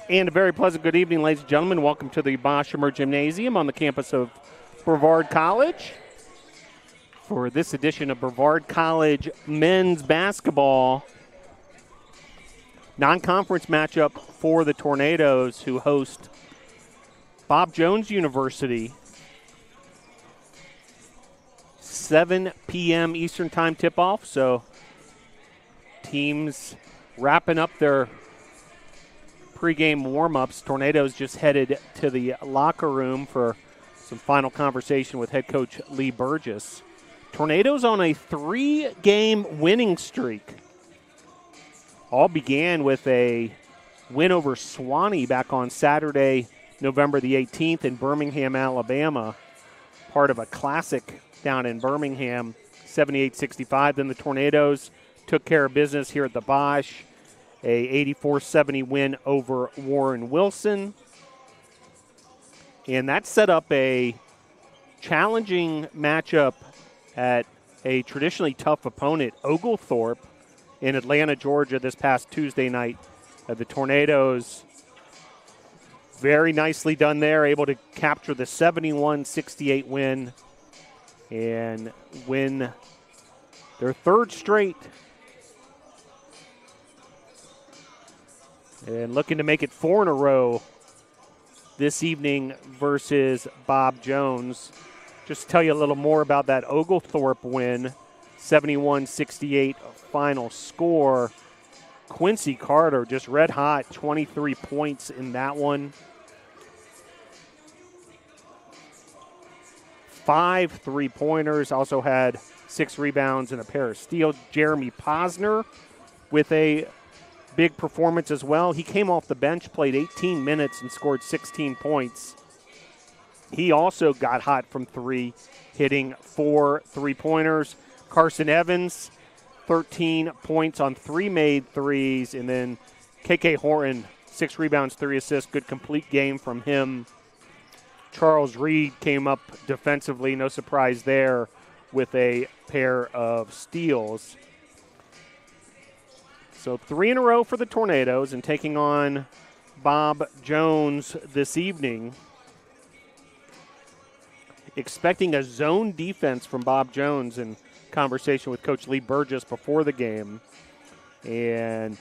And a very pleasant good evening, ladies and gentlemen. Welcome to the Boshemer Gymnasium on the campus of Brevard College for this edition of Brevard College men's basketball. Non-conference matchup for the Tornadoes, who host Bob Jones University. 7 p.m. Eastern Time tip-off, so teams wrapping up their pregame warm-ups. Tornadoes just headed to the locker room for some final conversation with head coach Lee Burgess. Tornadoes on a 3-game winning streak. All began with a win over Swanee back on Saturday, November the 18th in Birmingham, Alabama. Part of a classic down in Birmingham, 78-65. Then the Tornadoes took care of business here at the Bosch. A 84-70 win over Warren Wilson. And that set up a challenging matchup at a traditionally tough opponent, Oglethorpe, in Atlanta, Georgia, this past Tuesday night. The Tornadoes, very nicely done there, able to capture the 71-68 win and win their third straight. And looking to make it 4 in a row this evening versus Bob Jones. Just to tell you a little more about that Oglethorpe win, 71-68 final score. Quincy Carter just red hot, 23 points in that one. 5 3-pointers, also had 6 rebounds and a pair of steals. Jeremy Posner with a big performance as well. He came off the bench, played 18 minutes, and scored 16 points. He also got hot from 3, hitting 4 3-pointers. Carson Evans, 13 points on 3 made threes. And then KK Horton, 6 rebounds, 3 assists. Good complete game from him. Charles Reed came up defensively, no surprise there, with a pair of steals. So 3 in a row for the Tornadoes, and taking on Bob Jones this evening. Expecting a zone defense from Bob Jones in conversation with Coach Lee Burgess before the game. And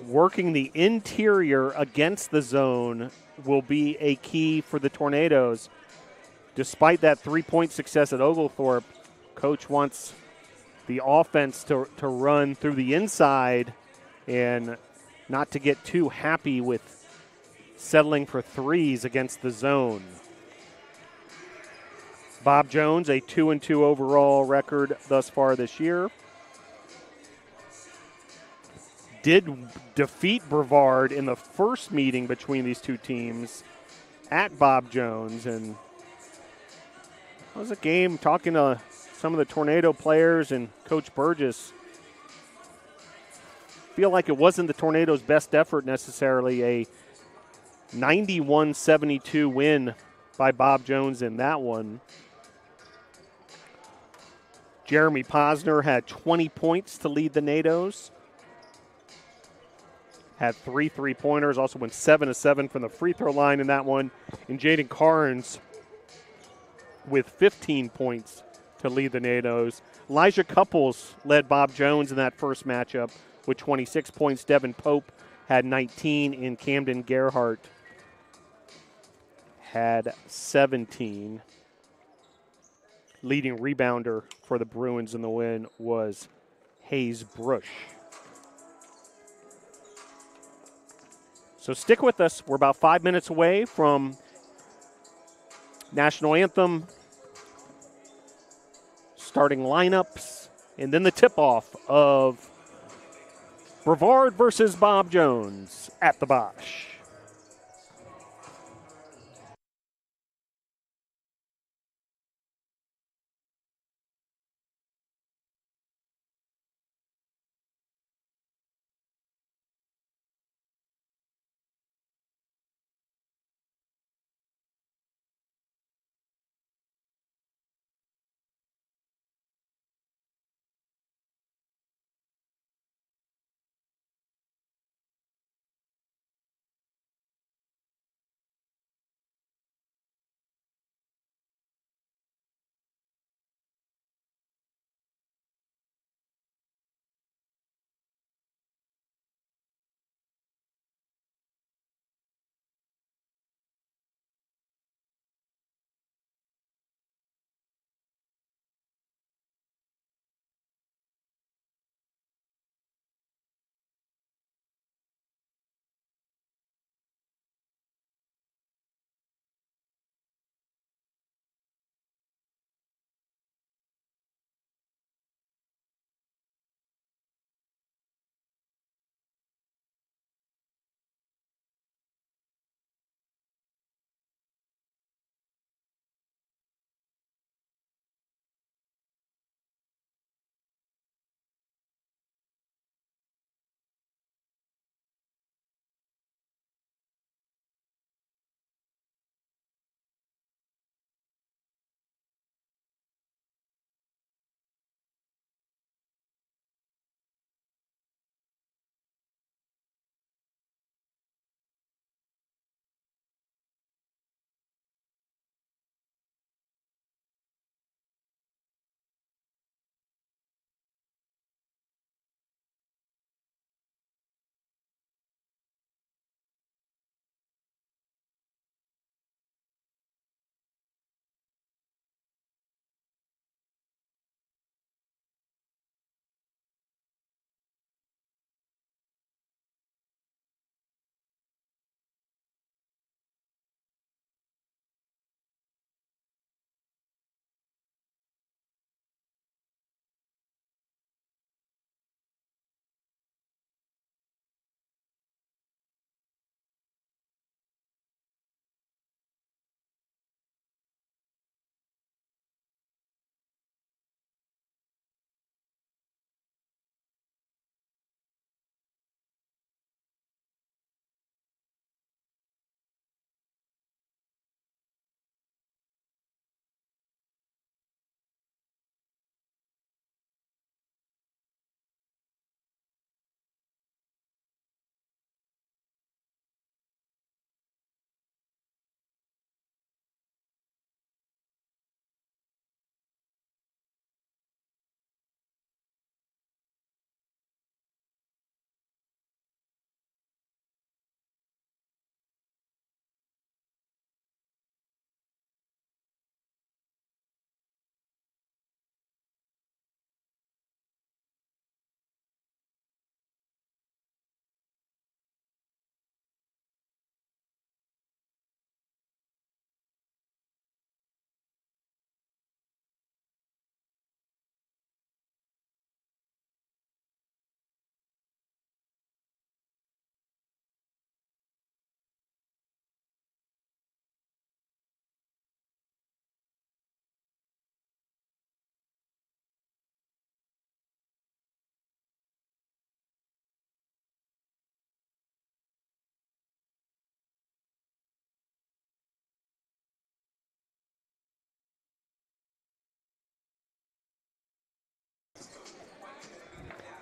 working the interior against the zone will be a key for the Tornadoes. Despite that 3-point success at Oglethorpe, Coach wants the offense to run through the inside and not to get too happy with settling for threes against the zone. Bob Jones, a 2-2 overall record thus far this year. Did defeat Brevard in the first meeting between these two teams at Bob Jones, and it was a game talking to some of the Tornado players and Coach Burgess. Feel like it wasn't the Tornadoes' best effort necessarily. A 91-72 win by Bob Jones in that one. Jeremy Posner had 20 points to lead the Nados. Had 3 3-pointers, also went 7 of 7 from the free throw line in that one. And Jaden Carnes with 15 points to lead the Nados. Elijah Couples led Bob Jones in that first matchup with 26 points. Devin Pope had 19, and Camden Gerhart had 17. Leading rebounder for the Bruins in the win was Hayes Brush. So stick with us. We're about 5 minutes away from National Anthem, starting lineups, and then the tip-off of Brevard versus Bob Jones at the Bosch.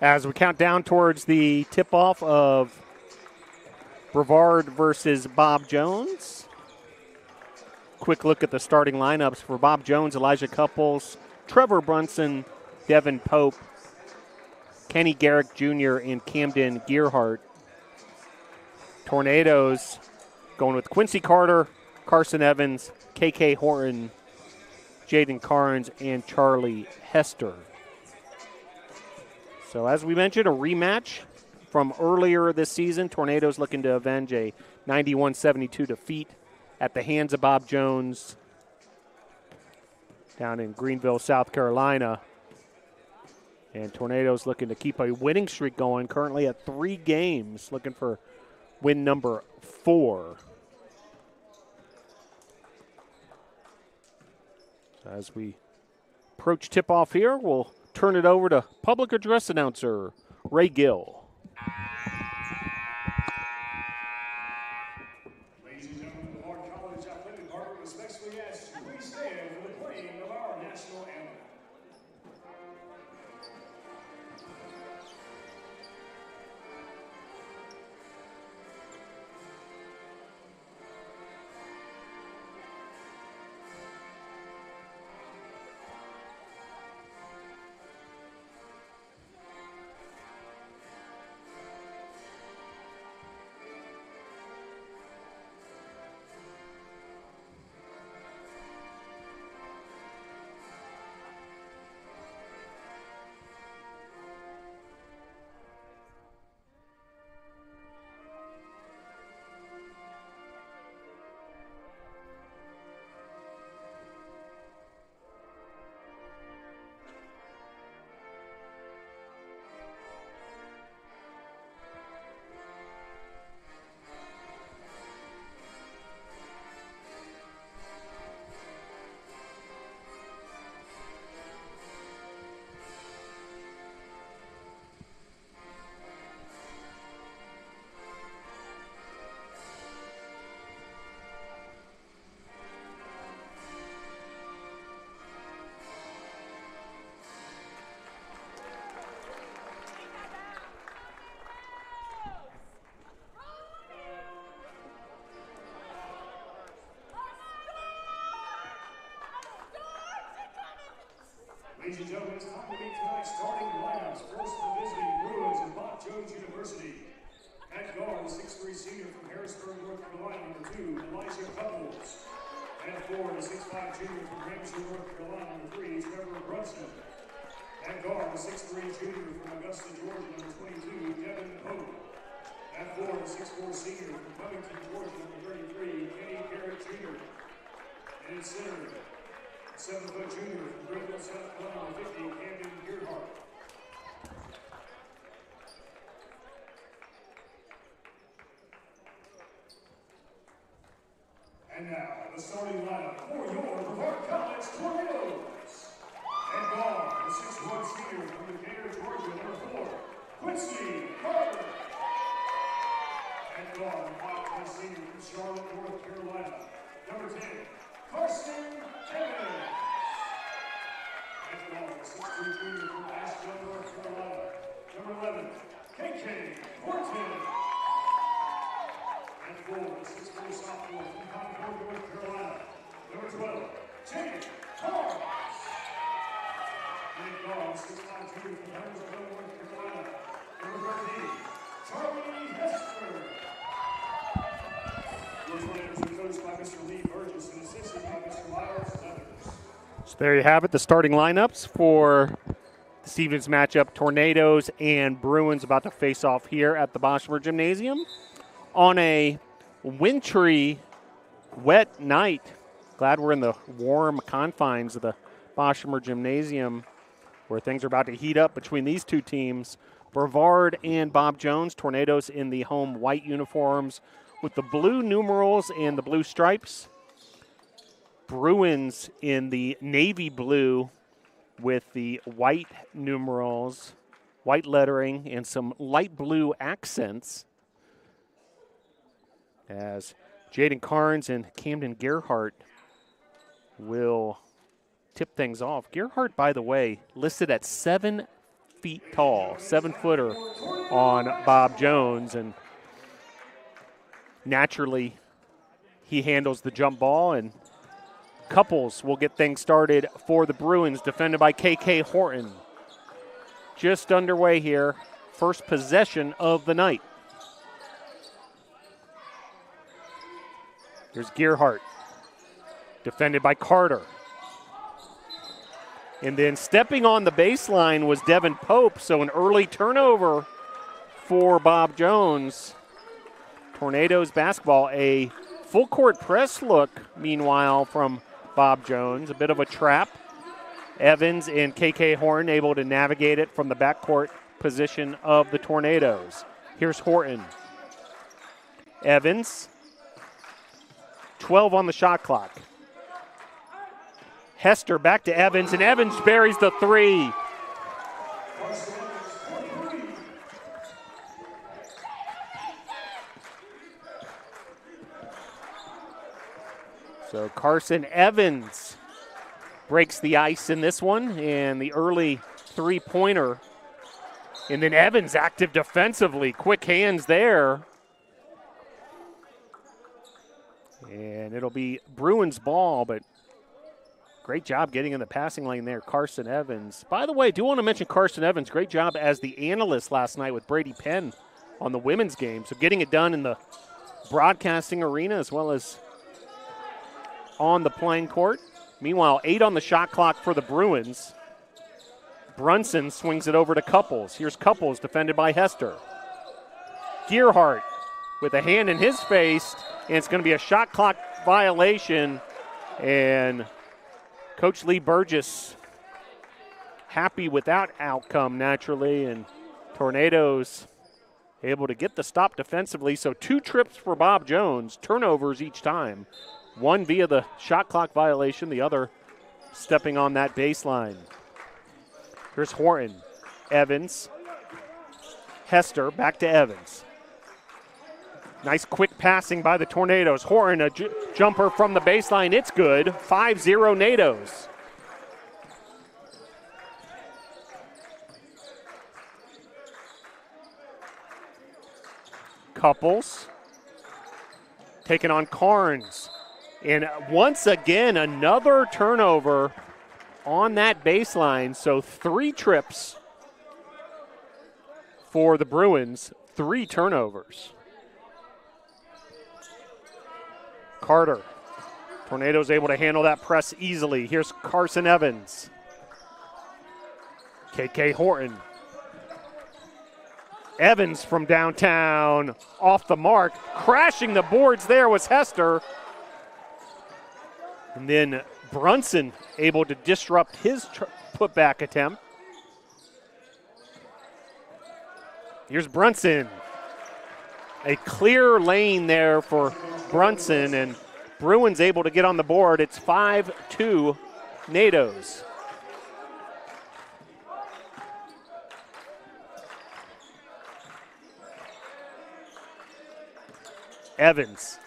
As we count down towards the tip-off of Brevard versus Bob Jones. Quick look at the starting lineups for Bob Jones, Elijah Couples, Trevor Brunson, Devin Pope, Kenny Garrick Jr., and Camden Gearhart. Tornadoes going with Quincy Carter, Carson Evans, KK Horton, Jaden Carnes, and Charlie Hester. So as we mentioned, a rematch from earlier this season. Tornadoes looking to avenge a 91-72 defeat at the hands of Bob Jones down in Greenville, South Carolina. And Tornadoes looking to keep a winning streak going, currently at 3 games, looking for win number 4. So as we approach tip-off here, we'll turn it over to public address announcer Ray Gill. Ladies and gentlemen, the Brevard College Athletic Department respectfully asks you please stand for the playing of our national anthem. Ladies and gentlemen, it's time to meet tonight's starting lineups. First, the visiting Bruins of Bob Jones University. At guard, the 6'3" senior from Harrisburg, North Carolina, number 2, Elijah Couples. At 4, the 6'5" junior from Ramsey, North Carolina, number 3, Trevor Brunson. At guard, the 6'3" junior from Augusta, Georgia, number 22, Devin Pope. At 4, the 6'4" senior from Covington, Georgia, number 33, Kenny Garrett Jr. And at center, 7-foot junior from Greenville, South Carolina, 50, Camden Gearhart. And now, the starting lineup for your Brevard College Tornadoes. At guard, the 6'1" senior from Decatur, Georgia, number 4, Quincy Carter. At guard, the 5'10" senior from Charlotte, North Carolina, number 10, Carson Evans. At guard, the 6'3" junior from Asheville, North Carolina, number 11, KK Horton. At 4, the 6'4" sophomore from Concord, North Carolina, number 12, Jaden Carnes. And at guard, 6'5" junior from Huntersville, North Carolina, number 13, Charlie Hester. Your Tornadoes are coached by Mr. Lee Burgess and assisted by Mr. Miles Leathers. So there you have it, the starting lineups for this evening's matchup. Tornadoes and Bruins about to face off here at the Bosmer Gymnasium on a wintry, wet night. Glad we're in the warm confines of the Bosmer Gymnasium where things are about to heat up between these two teams. Brevard and Bob Jones, Tornadoes in the home white uniforms with the blue numerals and the blue stripes. Bruins in the navy blue with the white numerals, white lettering, and some light blue accents. As Jaden Carnes and Camden Gearhart will tip things off. Gearhart, by the way, listed at 7'3", feet tall, 7-footer on Bob Jones. And naturally, he handles the jump ball, and Couples will get things started for the Bruins, defended by KK Horton. Just underway here, first possession of the night. Here's Gearhart, defended by Carter. And then stepping on the baseline was Devin Pope, so an early turnover for Bob Jones. Tornadoes basketball, a full court press look, meanwhile, from Bob Jones. A bit of a trap. Evans and KK Horton able to navigate it from the backcourt position of the Tornadoes. Here's Horton. Evans, 12 on the shot clock. Hester back to Evans, and Evans buries the three. So Carson Evans breaks the ice in this one, and the early three-pointer. And then Evans active defensively, quick hands there. And it'll be Bruins ball, but great job getting in the passing lane there, Carson Evans. By the way, I do want to mention Carson Evans. Great job as the analyst last night with Brady Penn on the women's game. So getting it done in the broadcasting arena as well as on the playing court. Meanwhile, 8 on the shot clock for the Bruins. Brunson swings it over to Couples. Here's Couples, defended by Hester. Gearhart with a hand in his face, and it's going to be a shot clock violation. And Coach Lee Burgess happy with that outcome, naturally, and Tornadoes able to get the stop defensively. So 2 trips for Bob Jones, turnovers each time. One via the shot clock violation, the other stepping on that baseline. Here's Horton. Evans. Hester back to Evans. Nice quick passing by the Tornadoes. Horton, a jumper from the baseline. It's good. 5-0 Nados. Couples. Taking on Carnes. And once again, another turnover on that baseline. So 3 trips for the Bruins, 3 turnovers. Carter. Tornadoes able to handle that press easily. Here's Carson Evans. KK Horton. Evans from downtown, off the mark. Crashing the boards there was Hester. And then Brunson able to disrupt his putback attempt. Here's Brunson. A clear lane there for Brunson, and Bruins able to get on the board. It's 5-2 Nados. Evans.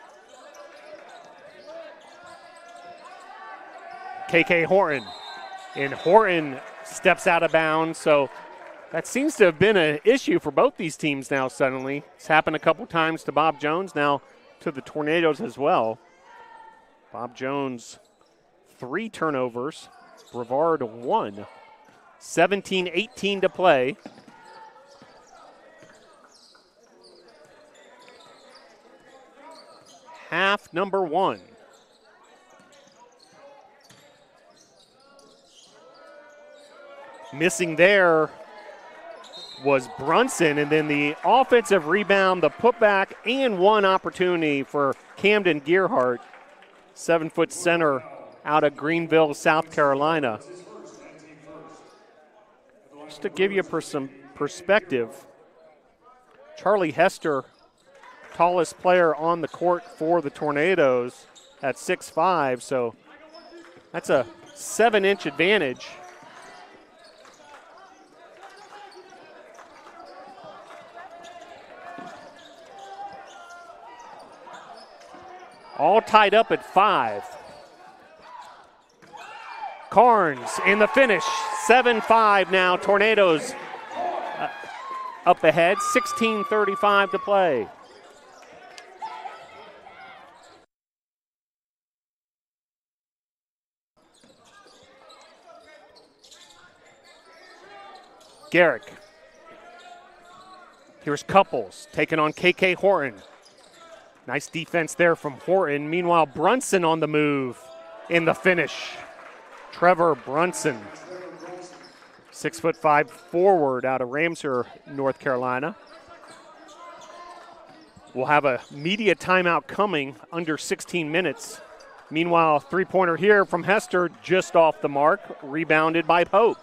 KK Horton. And Horton steps out of bounds, so that seems to have been an issue for both these teams now suddenly. It's happened a couple times to Bob Jones, now to the Tornadoes as well. Bob Jones, 3 turnovers. Brevard 1. 17-18 to play. Half number 1. Missing there was Brunson, and then the offensive rebound, the putback, and 1 opportunity for Camden Gearhart, 7-foot center out of Greenville, South Carolina. Just to give you some perspective, Charlie Hester, tallest player on the court for the Tornadoes at 6'5", so that's a 7-inch advantage. All tied up at 5. Carnes in the finish, 7-5 now. Tornadoes up ahead, 16:35 to play. Garrick. Here's Couples taking on KK Horton. Nice defense there from Horton. Meanwhile, Brunson on the move in the finish. Trevor Brunson, 6'5" forward out of Ramseur, North Carolina. We'll have a media timeout coming under 16 minutes. Meanwhile, three-pointer here from Hester, just off the mark, rebounded by Pope.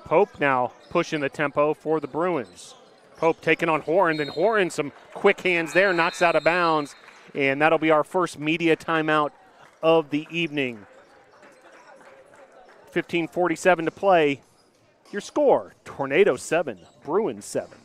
Pope now pushing the tempo for the Bruins. Pope taking on Horton, then Horton, some quick hands there, knocks out of bounds, and that'll be our first media timeout of the evening. 15:47 to play. Your score, Tornado 7, Bruins 7.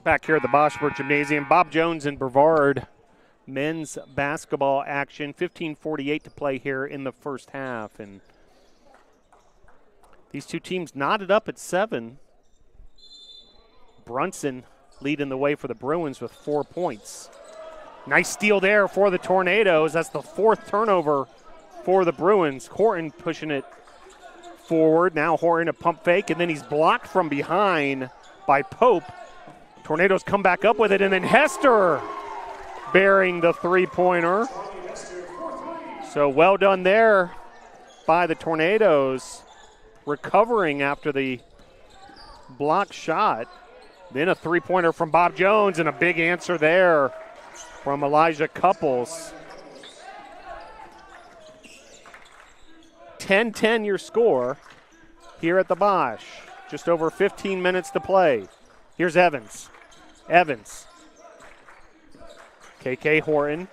Back here at the Boschberg Gymnasium, Bob Jones and Brevard men's basketball action. 15:48 to play here in the first half. And these two teams knotted up at 7. Brunson leading the way for the Bruins with 4 points. Nice steal there for the Tornadoes. That's the 4th turnover for the Bruins. Horton pushing it forward. Now Horton a pump fake, and then he's blocked from behind by Pope. Tornadoes come back up with it, and then Hester bearing the three-pointer. So well done there by the Tornadoes, recovering after the block shot. Then a three-pointer from Bob Jones, and a big answer there from Elijah Couples. 10-10 your score here at the Bosch. Just over 15 minutes to play. Here's Evans. KK Horton.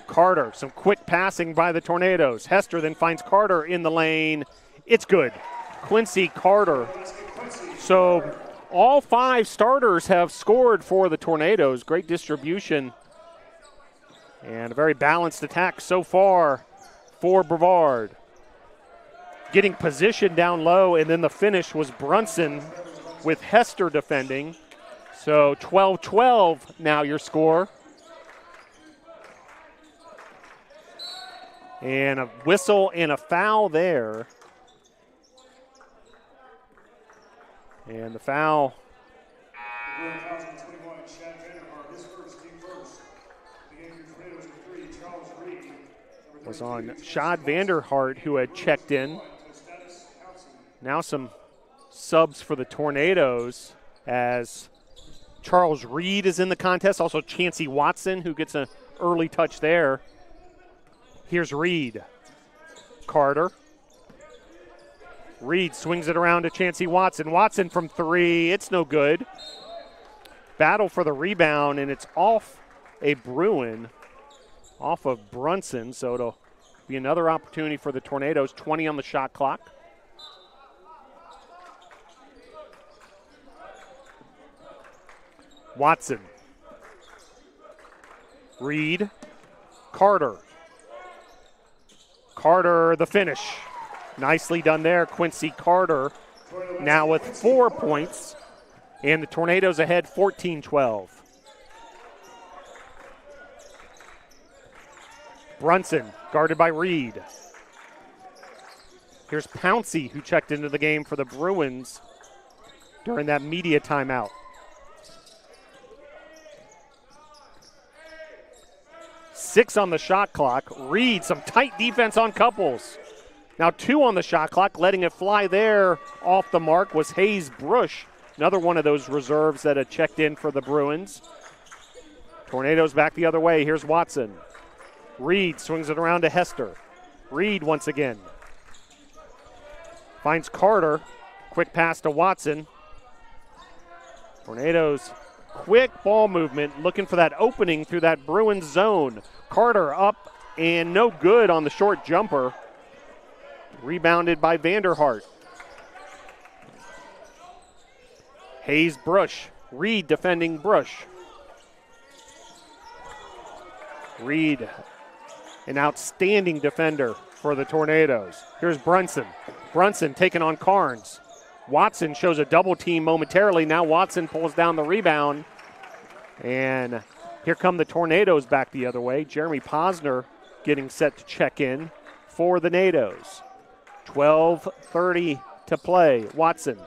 Carter, some quick passing by the Tornadoes. Hester then finds Carter in the lane. It's good. Quincy Carter. So all 5 starters have scored for the Tornadoes. Great distribution and a very balanced attack so far for Brevard. Getting position down low, and then the finish was Brunson with Hester defending. So 12-12 now your score. And a whistle and a foul there. And the foul was on Shad Vanderhart, who had checked in. Now some subs for the Tornadoes as Charles Reed is in the contest. Also Chancey Watson, who gets an early touch there. Here's Reed. Carter. Reed swings it around to Chancey Watson. Watson from 3. It's no good. Battle for the rebound, and it's off a Bruin, off of Brunson. So it'll be another opportunity for the Tornadoes. 20 on the shot clock. Watson. Reed. Carter. Carter, the finish. Nicely done there. Quincy Carter now with 4 points And the Tornadoes ahead 14-12. Brunson guarded by Reed. Here's Pouncey, who checked into the game for the Bruins during that media timeout. Six on the shot clock. Reed, some tight defense on Couples. Now 2 on the shot clock, letting it fly there off the mark was Hayes Brush, another one of those reserves that had checked in for the Bruins. Tornadoes back the other way. Here's Watson. Reed swings it around to Hester. Reed once again. Finds Carter. Quick pass to Watson. Tornadoes, quick ball movement, looking for that opening through that Bruins zone. Carter up and no good on the short jumper. Rebounded by Vanderhart. Hayes Brush. Reed defending Brush. Reed, an outstanding defender for the Tornadoes. Here's Brunson. Brunson taking on Carnes. Watson shows a double team momentarily. Now Watson pulls down the rebound. And here come the Tornadoes back the other way. Jeremy Posner getting set to check in for the Nados. 12:30 to play. Watson.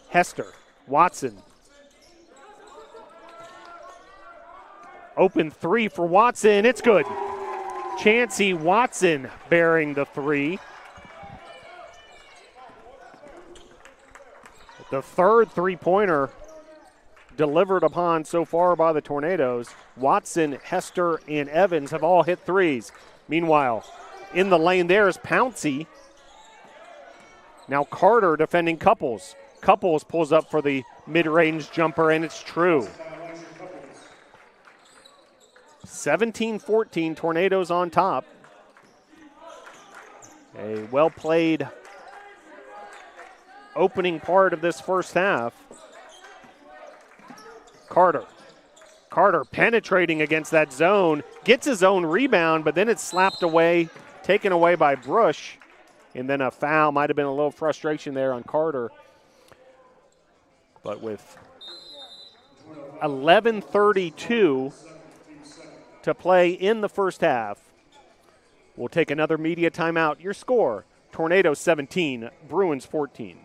Hester. Watson. Open 3 for Watson. It's good. Chancey Watson bearing the 3. The third three-pointer delivered upon so far by the Tornadoes. Watson, Hester, and Evans have all hit threes. Meanwhile, in the lane there is Pouncey. Now Carter defending Couples. Couples pulls up for the mid-range jumper, and it's true. 17-14, Tornadoes on top. A well-played opening part of this first half. Carter penetrating against that zone, gets his own rebound, but then it's slapped away, taken away by Brush, and then a foul. Might have been a little frustration there on Carter. But with 11:32 to play in the first half, we'll take another media timeout. Your score, Tornadoes 17, Bruins 14.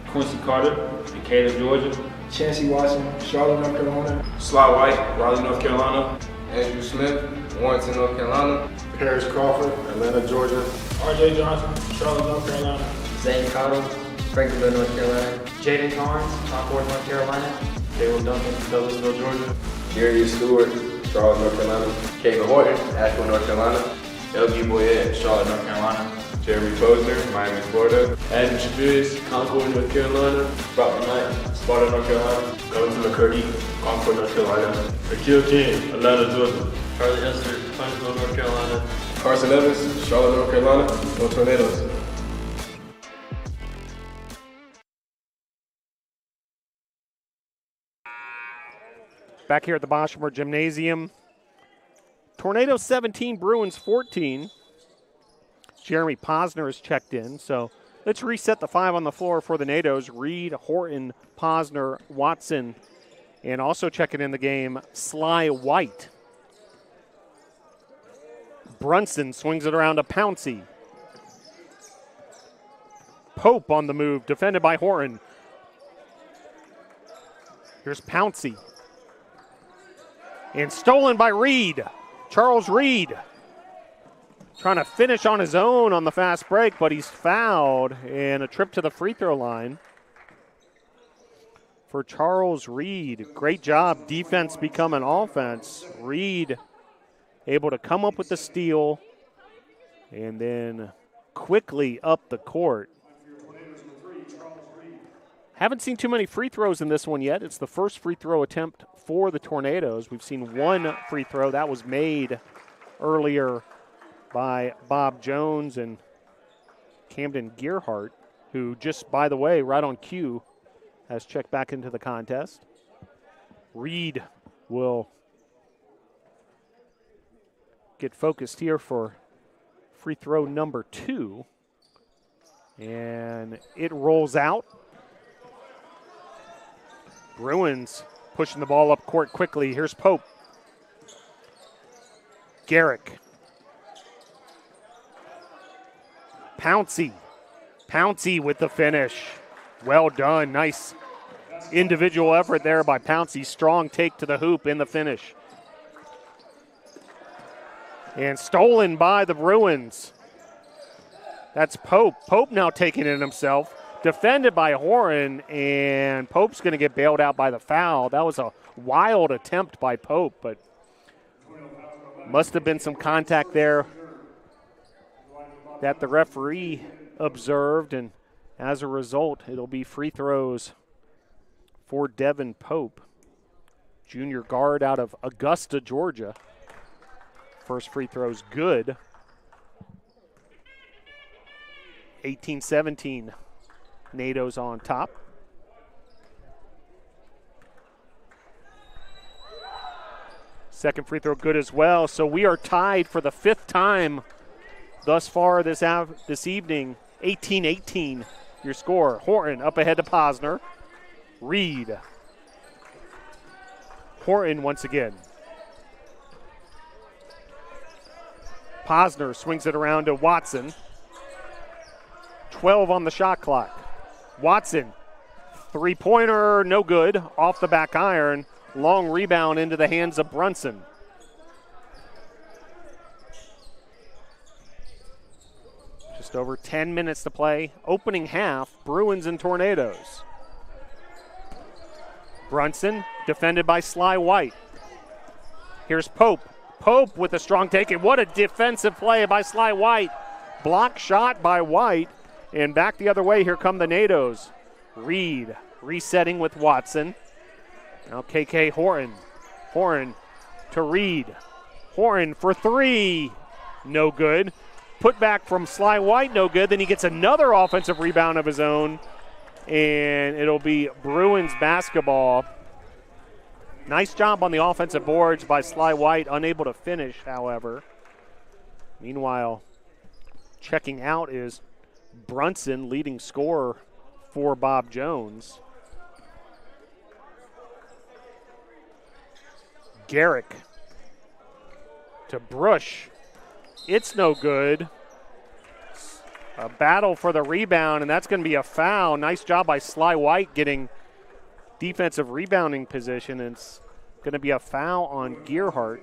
Quincy Carter, Decatur, Georgia. Chancey Watson, Charlotte, North Carolina. Sly White, Raleigh, North Carolina. Andrew Smith, Warrenton, North Carolina. Paris Crawford, Atlanta, Georgia. RJ Johnson, Charlotte, North Carolina. Zane Cottle, Franklinville, North Carolina. Jaden Carnes, Concord, North Carolina. Caleb Duncan, Douglasville, Georgia. Darius Stewart, Charlotte, North Carolina. Kevin Horton, Asheville, North Carolina. LG Boyette, Charlotte, North Carolina. Jeremy Posner, Miami, Florida. Adam Shapiris, Concord, North Carolina. Brock Knight, Sparta, North Carolina. Jonathan McCurdy, Concord, North Carolina. Akil King, Atlanta, Georgia. Charlie Hester, Huntsville, North Carolina. Carson Evans, Charlotte, North Carolina. Go Tornadoes. Back here at the Boshamer Gymnasium. Tornadoes 17, Bruins 14. Jeremy Posner is checked in, so let's reset the 5 on the floor for the Nados. Reed, Horton, Posner, Watson, and also checking in the game, Sly White. Brunson swings it around to Pouncey. Pope on the move, defended by Horton. Here's Pouncey. And stolen by Reed. Charles Reed. Trying to finish on his own on the fast break, but he's fouled, and a trip to the free throw line for Charles Reed. Great job. Defense becoming offense. Reed able to come up with the steal and then quickly up the court. Haven't seen too many free throws in this one yet. It's the first free throw attempt for the Tornadoes. We've seen one free throw. That was made earlier by Bob Jones and Camden Gearhart. who just, by the way, right on cue, has checked back into the contest. Reed will get focused here for free throw number 2. And it rolls out. Bruins pushing the ball up court quickly. Here's Pope. Garrick. Pouncey with the finish. Well done. Nice individual effort there by Pouncey. Strong take to the hoop in the finish. And stolen by the Bruins. That's Pope. Pope now taking it himself. Defended by Horan, and Pope's going to get bailed out by the foul. That was a wild attempt by Pope, but must have been some contact there that the referee observed, and as a result, it'll be free throws for Devin Pope, junior guard out of Augusta, Georgia. First free throw's good. 18-17, NATO's on top. Second free throw good as well. So we are tied for the 5th time thus far this evening. 18-18, your score. Horton up ahead to Posner. Reed. Horton once again. Posner swings it around to Watson. 12 on the shot clock. Watson, three-pointer, no good. Off the back iron. Long rebound into the hands of Brunson. Just over 10 minutes to play. Opening half, Bruins and Tornadoes. Brunson, defended by Sly White. Here's Pope. Pope with a strong take, and what a defensive play by Sly White. Block shot by White, and back the other way, here come the NATOs. Reed resetting with Watson. Now KK Horton. Horton to Reed. Horton for 3. No good. Put back from Sly White, no good. Then he gets another offensive rebound of his own, and it'll be Bruins basketball. Nice job on the offensive boards by Sly White, unable to finish, however. Meanwhile, checking out is Brunson, leading scorer for Bob Jones. Garrick to Brush. It's no good. A battle for the rebound, and that's going to be a foul. Nice job by Sly White getting defensive rebounding position. It's going to be a foul on Gearhart.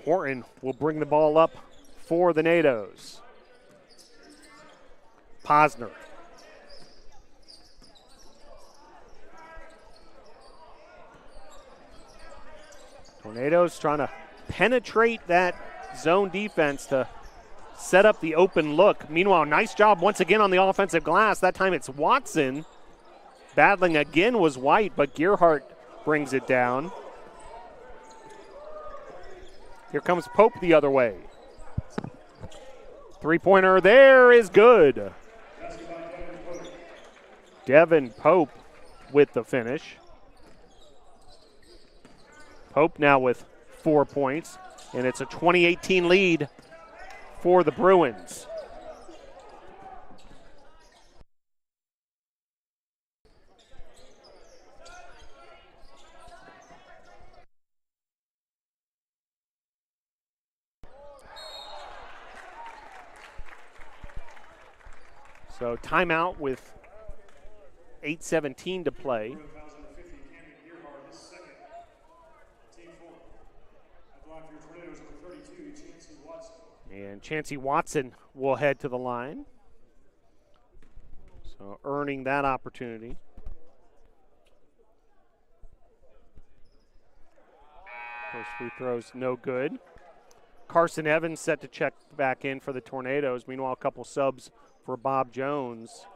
Horton will bring the ball up for the NATOs. Posner. Tornadoes trying to penetrate that zone defense to set up the open look. Meanwhile, nice job once again on the offensive glass. That time it's Watson. Battling again was White, but Gearhart brings it down. Here comes Pope the other way. Three-pointer there is good. Devin Pope with the finish. Pope now with 4 points, and it's a 20-18 lead for the Bruins. So timeout with 8:17 to play. And Chancey Watson will head to the line. So earning that opportunity. First free throw's no good. Carson Evans set to check back in for the Tornadoes. Meanwhile, a couple subs for Bob Jones.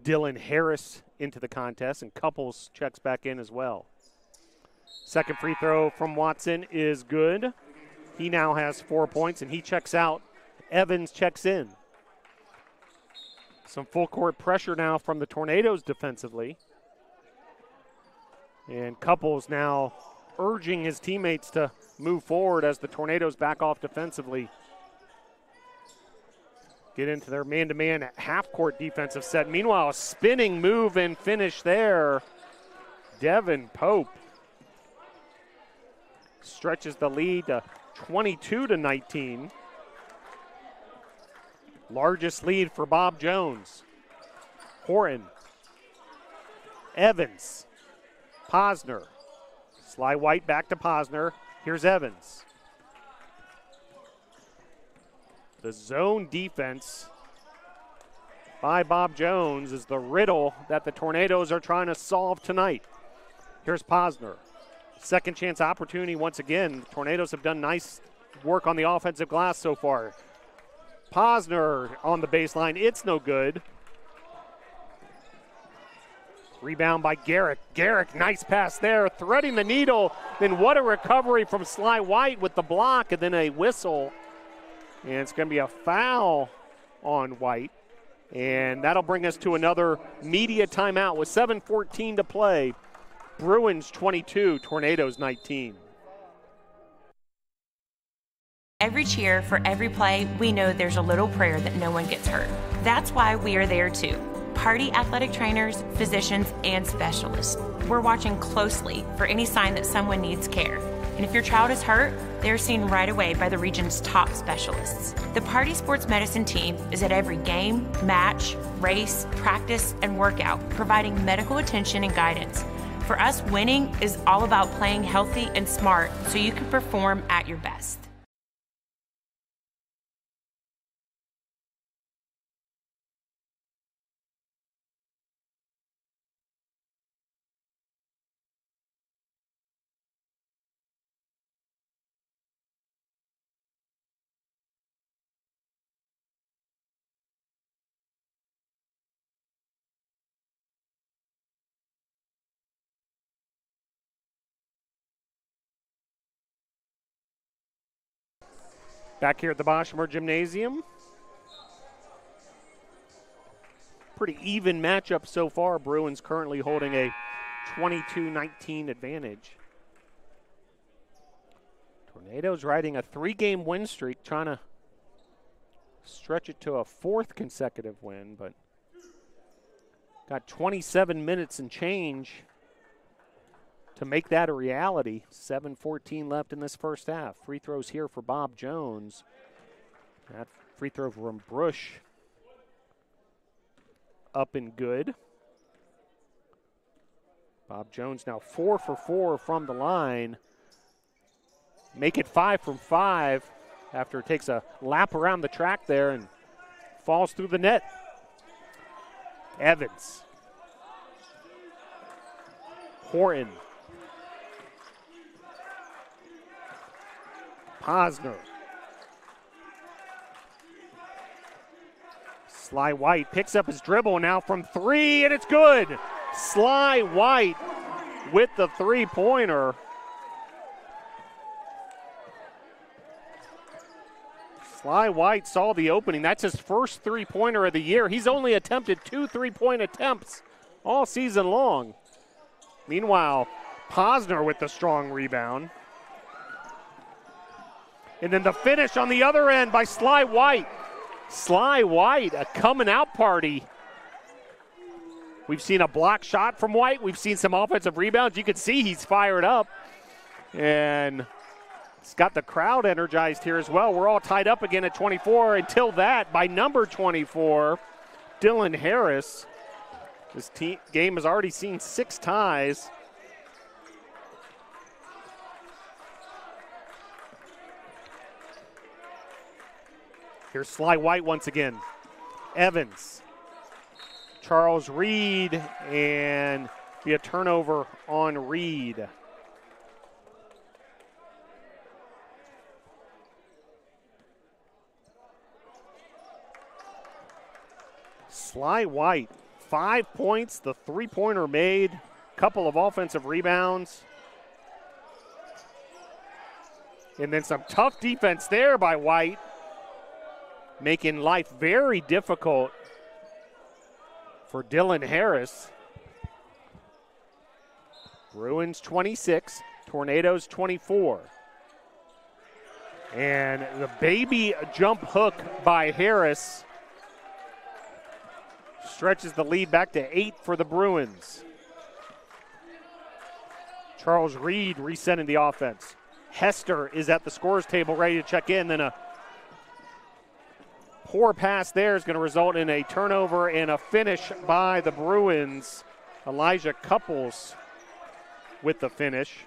Dylan Harris into the contest, and Couples checks back in as well. Second free throw from Watson is good. He now has 4 points, and he checks out. Evans checks in. Some full court pressure now from the Tornadoes defensively. And Couples now urging his teammates to move forward as the Tornadoes back off defensively. Get into their man-to-man half-court defensive set. Meanwhile, a spinning move and finish there. Devin Pope stretches the lead to 22-19. Largest lead for Bob Jones. Horton. Evans. Posner. Sly White back to Posner. Here's Evans. The zone defense by Bob Jones is the riddle that the Tornadoes are trying to solve tonight. Here's Posner. Second chance opportunity once again. The Tornadoes have done nice work on the offensive glass so far. Posner on the baseline. It's no good. Rebound by Garrick. Garrick, nice pass there, threading the needle. Then what a recovery from Sly White with the block and then a whistle. And it's going to be a foul on White. And that'll bring us to another media timeout with 7:14 to play. Bruins 22, Tornadoes 19. Every cheer, for every play, we know there's a little prayer that no one gets hurt. That's why we are there too. Party athletic trainers, physicians, and specialists. We're watching closely for any sign that someone needs care. And if your child is hurt, they're seen right away by the region's top specialists. The Party Sports Medicine team is at every game, match, race, practice, and workout, providing medical attention and guidance. For us, winning is all about playing healthy and smart so you can perform at your best. Back here at the Boshamer Gymnasium. Pretty even matchup so far. Bruins currently holding a 22-19 advantage. Tornadoes riding a 3-game win streak, trying to stretch it to a 4th consecutive win, but got 27 minutes and change to make that a reality. 7:14 left in this first half. Free throws here for Bob Jones. That free throw from Brush up and good. Bob Jones now 4 for 4 from the line. Make it 5 from 5 after it takes a lap around the track there and falls through the net. Evans. Horton. Posner. Sly White picks up his dribble now from 3, and it's good. Sly White with the 3-pointer. Sly White saw the opening. That's his first 3-pointer of the year. He's only attempted 2 3-point attempts all season long. Meanwhile, Posner with the strong rebound. And then the finish on the other end by Sly White. Sly White, a coming out party. We've seen a block shot from White. We've seen some offensive rebounds. You can see he's fired up. And it's got the crowd energized here as well. We're all tied up again at 24. Until that, by number 24, Dylan Harris. This game has already seen 6 ties. Here's Sly White once again. Evans. Charles Reed, and be a turnover on Reed. Sly White, 5 points, the three-pointer made, couple of offensive rebounds. And then some tough defense there by White, making life very difficult for Dylan Harris. Bruins 26, Tornadoes 24. And the baby jump hook by Harris stretches the lead back to 8 for the Bruins. Charles Reed resetting the offense. Hester is at the scorer's table ready to check in. Then a poor pass there is going to result in a turnover and a finish by the Bruins. Elijah Couples with the finish.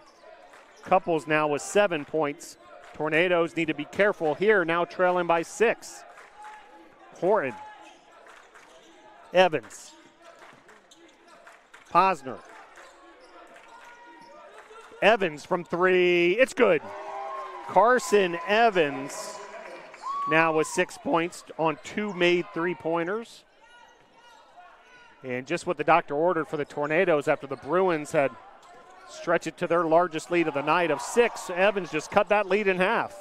Couples now with 7 points. Tornadoes need to be careful here, now trailing by 6. Horton. Evans. Posner. Evans from 3. It's good. Carson Evans now with 6 points on 2 made three-pointers. And just what the doctor ordered for the Tornadoes after the Bruins had stretched it to their largest lead of the night of 6. Evans just cut that lead in half.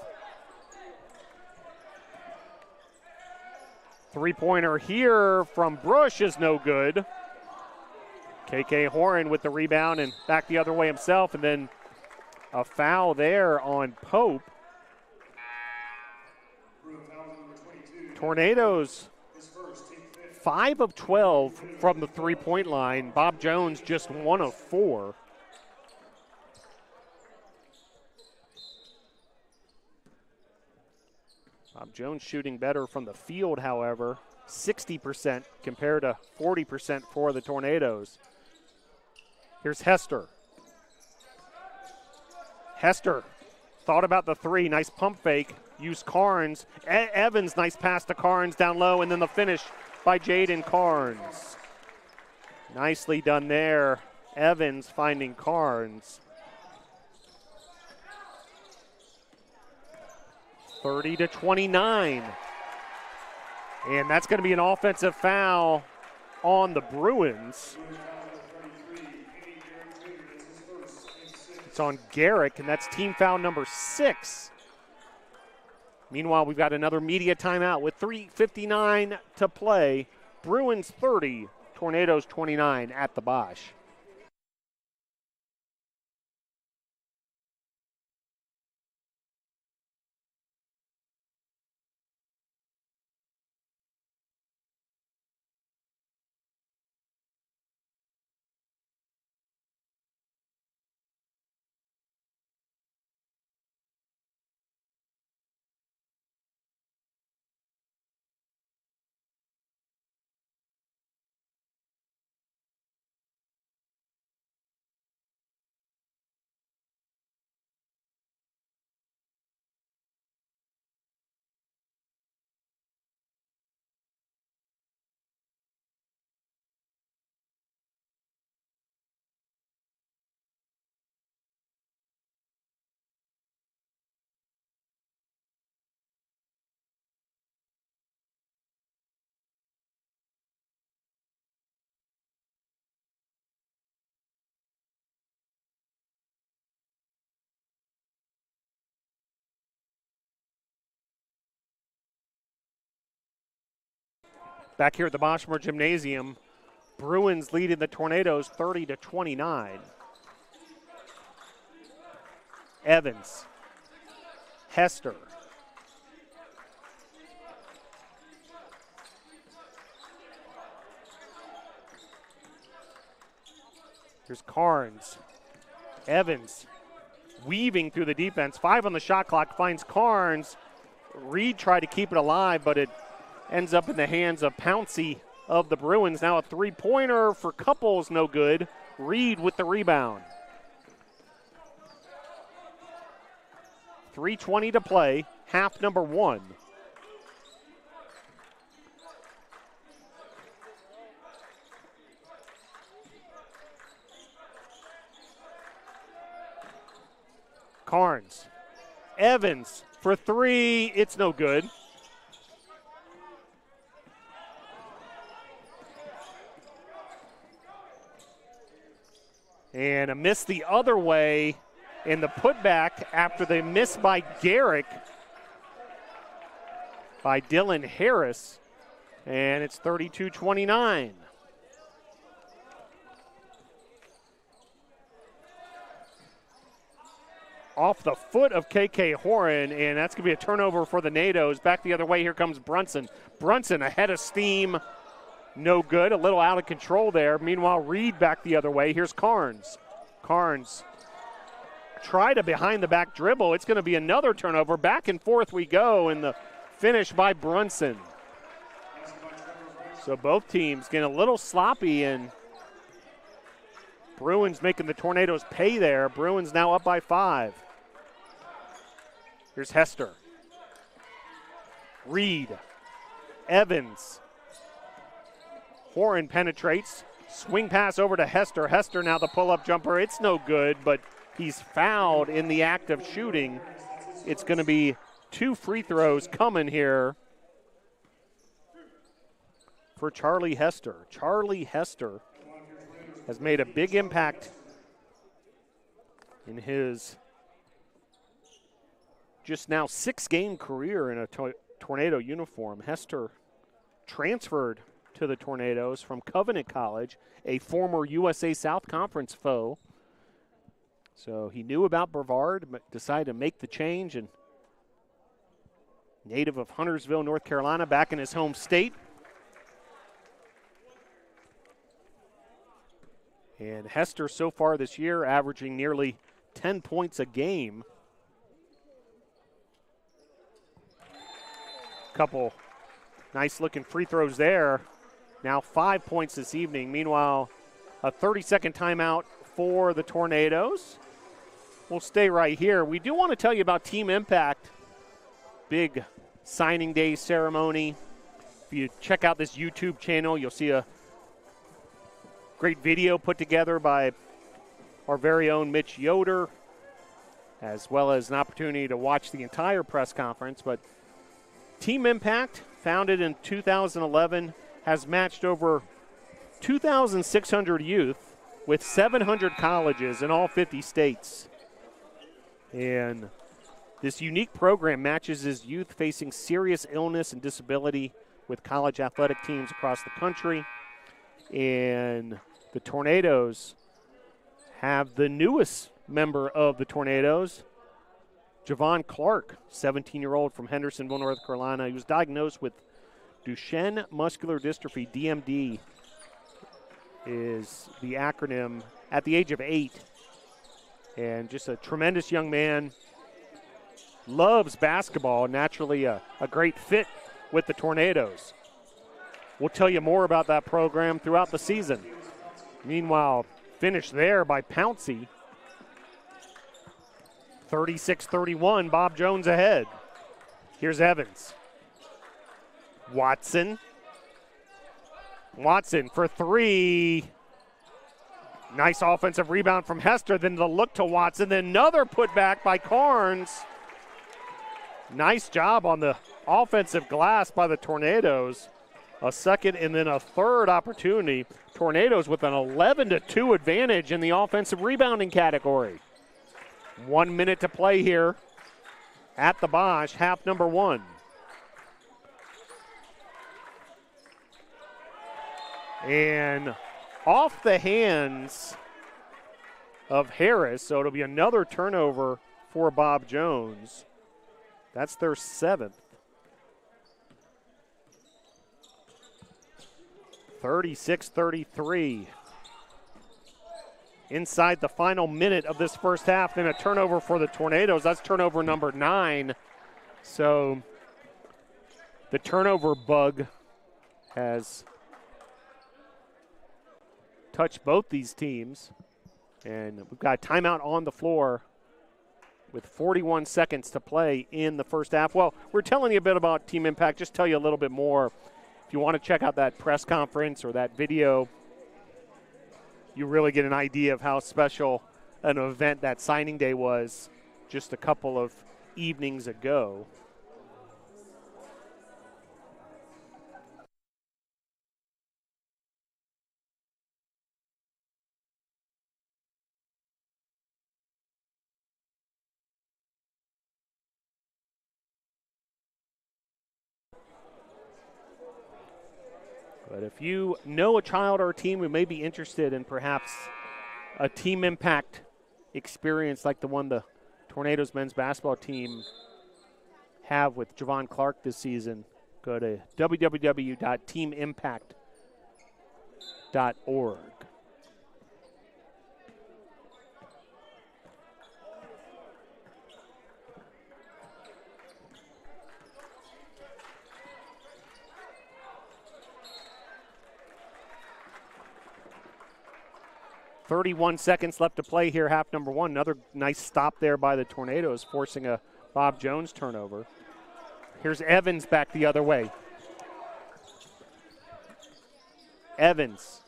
Three-pointer here from Brush is no good. KK Horan with the rebound and back the other way himself, and then a foul there on Pope. Tornadoes 5 of 12 from the three-point line. Bob Jones just 1 of 4. Bob Jones shooting better from the field, however, 60% compared to 40% for the Tornadoes. Here's Hester. Hester thought about the 3. Nice pump fake. Used Carnes. Evans, nice pass to Carnes down low, and then the finish by Jaden Carnes. Nicely done there. Evans finding Carnes. 30-29. And that's going to be an offensive foul on the Bruins. It's on Garrick, and that's team foul number 6. Meanwhile, we've got another media timeout with 3:59 to play. Bruins 30, Tornadoes 29 at the Bosch. Back here at the Boschmer Gymnasium, Bruins leading the Tornadoes 30-29. Evans. Hester. Here's Carnes. Evans weaving through the defense. 5 on the shot clock, finds Carnes. Reed tried to keep it alive, but it ends up in the hands of Pouncey of the Bruins. Now a three-pointer for Couples, no good. Reed with the rebound. 3:20 to play, half number 1. Carnes. Evans for 3, it's no good. And a miss the other way in the putback after the miss by Garrick by Dylan Harris. And it's 32-29. Off the foot of KK Horan, and that's going to be a turnover for the NATOs. Back the other way, here comes Brunson. Brunson ahead of steam, no good, a little out of control there. Meanwhile, Reed back the other way. Here's Carnes. Carnes tried a behind-the-back dribble. It's going to be another turnover. Back and forth we go, and the finish by Brunson. So both teams getting a little sloppy, and Bruins making the Tornadoes pay there. Bruins now up by 5. Here's Hester. Reed. Evans. Horan penetrates. Swing pass over to Hester. Hester now the pull-up jumper. It's no good, but he's fouled in the act of shooting. It's going to be 2 free throws coming here for Charlie Hester. Charlie Hester has made a big impact in his just now 6-game career in a Tornado uniform. Hester transferred to the Tornadoes from Covenant College, a former USA South Conference foe. So he knew about Brevard, but decided to make the change, and native of Huntersville, North Carolina, back in his home state. And Hester so far this year averaging nearly 10 points a game. Couple nice looking free throws there. Now 5 points this evening. Meanwhile, a 30-second timeout for the Tornadoes. We'll stay right here. We do want to tell you about Team Impact. Big signing day ceremony. If you check out this YouTube channel, you'll see a great video put together by our very own Mitch Yoder, as well as an opportunity to watch the entire press conference. But Team Impact, founded in 2011, has matched over 2,600 youth with 700 colleges in all 50 states. And this unique program matches his youth facing serious illness and disability with college athletic teams across the country. And the Tornadoes have the newest member of the Tornadoes, Javon Clark, 17-year-old from Hendersonville, North Carolina. He was diagnosed with Duchenne muscular dystrophy. DMD is the acronym, at the age of 8. And just a tremendous young man. Loves basketball, naturally a great fit with the Tornadoes. We'll tell you more about that program throughout the season. Meanwhile, finished there by Pouncey. 36-31, Bob Jones ahead. Here's Evans. Watson. Watson for 3. Nice offensive rebound from Hester, then the look to Watson, then another putback by Carnes. Nice job on the offensive glass by the Tornadoes. A second and then a third opportunity. Tornadoes with an 11-2 advantage in the offensive rebounding category. 1 minute to play here at the Bosch, half number 1. And off the hands of Harris, so it'll be another turnover for Bob Jones. That's their 7th. 36-33. Inside the final minute of this first half, then a turnover for the Tornadoes. That's turnover number 9. So the turnover bug has touched both these teams. And we've got a timeout on the floor with 41 seconds to play in the first half. Well, we're telling you a bit about Team Impact. Just tell you a little bit more. If you want to check out that press conference or that video, you really get an idea of how special an event that signing day was just a couple of evenings ago. But if you know a child or a team who may be interested in perhaps a team impact experience like the one the Tornadoes men's basketball team have with Javon Clark this season, go to www.teamimpact.org. .31 seconds left to play here, half number one. Another nice stop there by the Tornadoes, forcing a Bob Jones turnover. Here's Evans back the other way. Evans.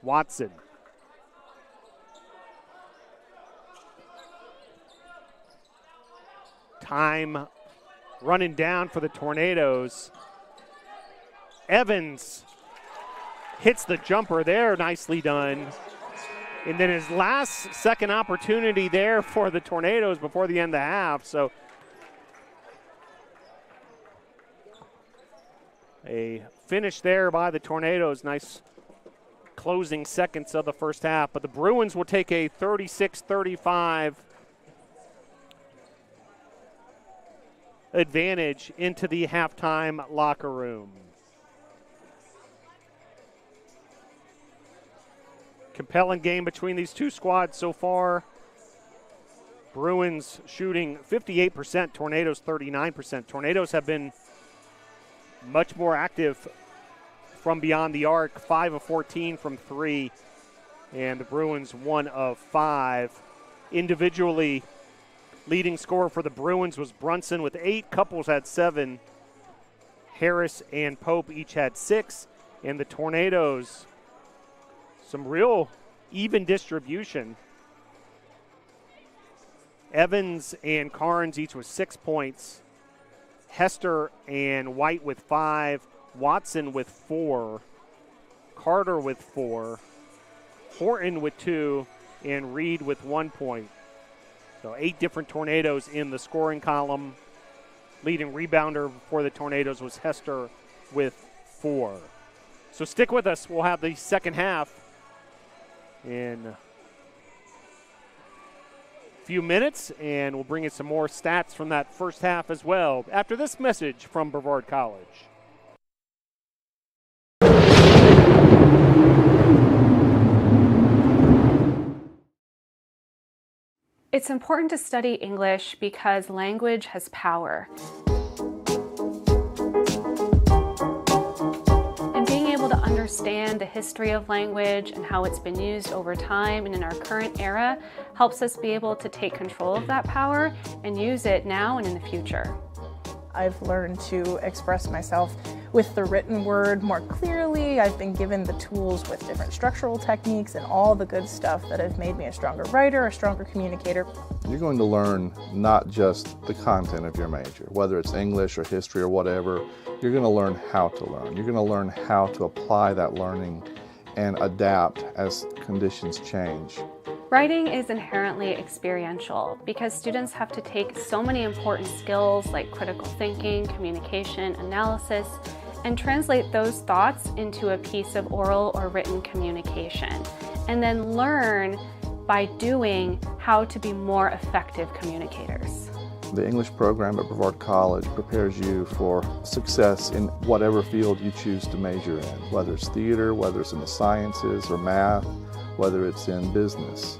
Watson. Time running down for the Tornadoes. Evans hits the jumper there, nicely done. And then his last second opportunity there for the Tornadoes before the end of the half. So a finish there by the Tornadoes. Nice closing seconds of the first half. But the Bruins will take a 36-35 advantage into the halftime locker room. Compelling game between these two squads so far. Bruins shooting 58%, Tornadoes 39%. Tornadoes have been much more active from beyond the arc, 5 of 14 from 3, and the Bruins 1 of 5. Individually, leading scorer for the Bruins was Brunson with 8. Couples had 7. Harris and Pope each had 6. And the Tornadoes, some real even distribution. Evans and Carnes each with 6 points. Hester and White with 5. Watson with 4. Carter with 4. Horton with 2. And Reed with 1 point. So 8 different Tornadoes in the scoring column. Leading rebounder for the Tornadoes was Hester with 4. So stick with us. We'll have the second half in a few minutes, and we'll bring in some more stats from that first half as well after this message from Brevard College. It's important to study English because language has power. And being able to understand the history of language and how it's been used over time and in our current era helps us be able to take control of that power and use it now and in the future. I've learned to express myself with the written word more clearly. I've been given the tools with different structural techniques and all the good stuff that have made me a stronger writer, a stronger communicator. You're going to learn not just the content of your major, whether it's English or history or whatever. You're going to learn how to learn. You're going to learn how to apply that learning and adapt as conditions change. Writing is inherently experiential because students have to take so many important skills like critical thinking, communication, analysis, and translate those thoughts into a piece of oral or written communication, and then learn by doing how to be more effective communicators. The English program at Brevard College prepares you for success in whatever field you choose to major in, whether it's theater, whether it's in the sciences or math, whether it's in business.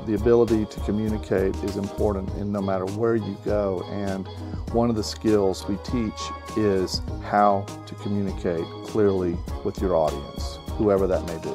The ability to communicate is important in no matter where you go, and one of the skills we teach is how to communicate clearly with your audience, whoever that may be.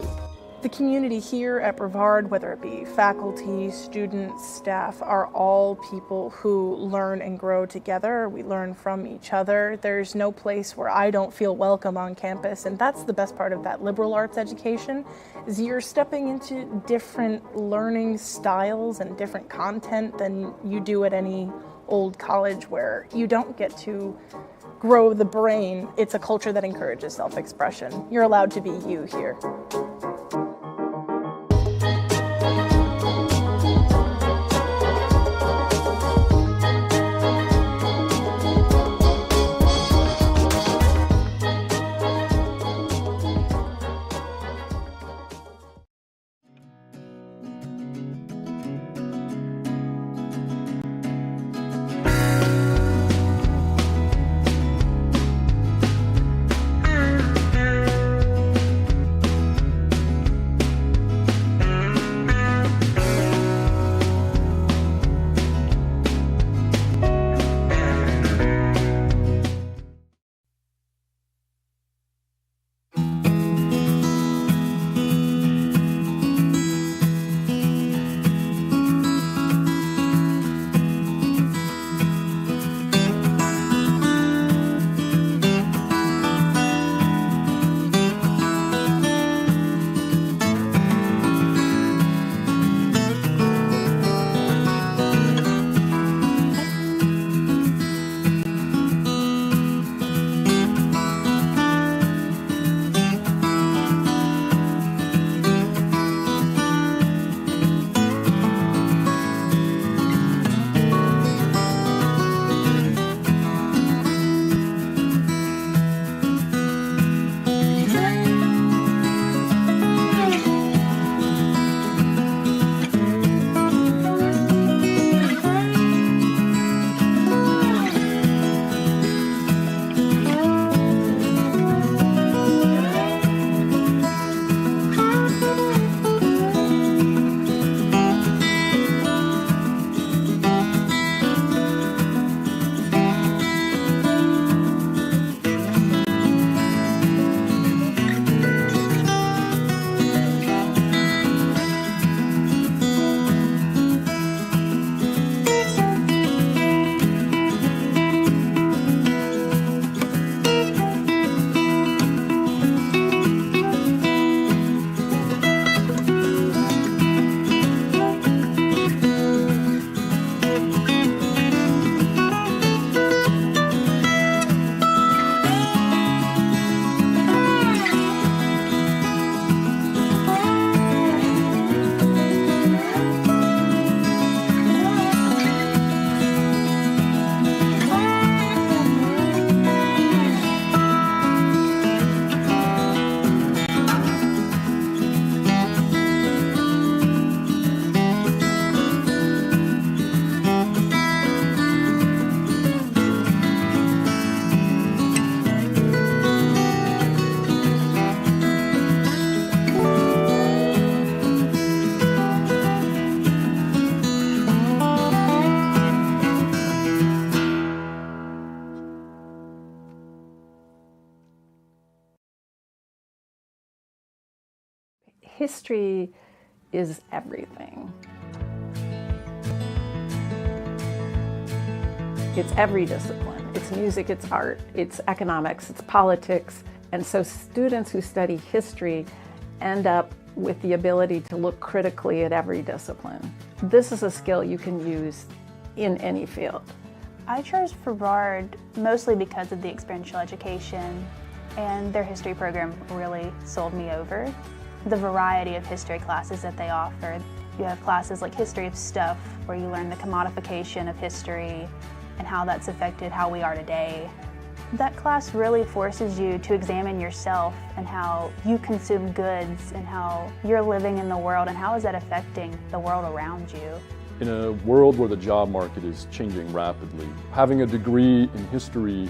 The community here at Brevard, whether it be faculty, students, staff, are all people who learn and grow together. We learn from each other. There's no place where I don't feel welcome on campus, and that's the best part of that liberal arts education, is you're stepping into different learning styles and different content than you do at any old college where you don't get to grow the brain. It's a culture that encourages self-expression. You're allowed to be you here. history is everything. It's every discipline. It's music, it's art, it's economics, it's politics. And so students who study history end up with the ability to look critically at every discipline. This is a skill you can use in any field. I chose Brevard mostly because of the experiential education, and their history program really sold me over. The variety of history classes that they offer. You have classes like History of Stuff, where you learn the commodification of history and how that's affected how we are today. That class really forces you to examine yourself and how you consume goods and how you're living in the world and how is that affecting the world around you. In a world where the job market is changing rapidly, having a degree in history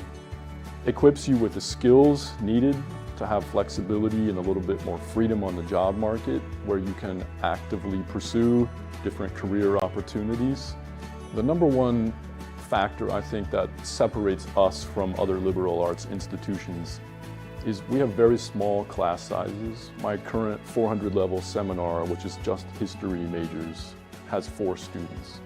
equips you with the skills needed to have flexibility and a little bit more freedom on the job market, where you can actively pursue different career opportunities. The number one factor I think that separates us from other liberal arts institutions is we have very small class sizes. My current 400 level seminar, which is just history majors, has 4 students.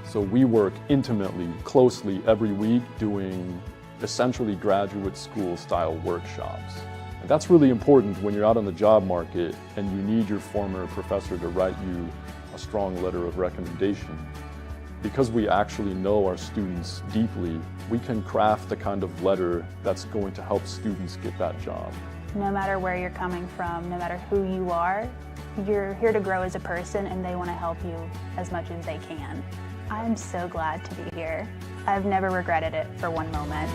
So we work intimately, closely every week doing essentially graduate school style workshops. And that's really important when you're out on the job market and you need your former professor to write you a strong letter of recommendation. Because we actually know our students deeply, we can craft the kind of letter that's going to help students get that job. No matter where you're coming from, no matter who you are, you're here to grow as a person and they want to help you as much as they can. I'm so glad to be here. I've never regretted it for one moment.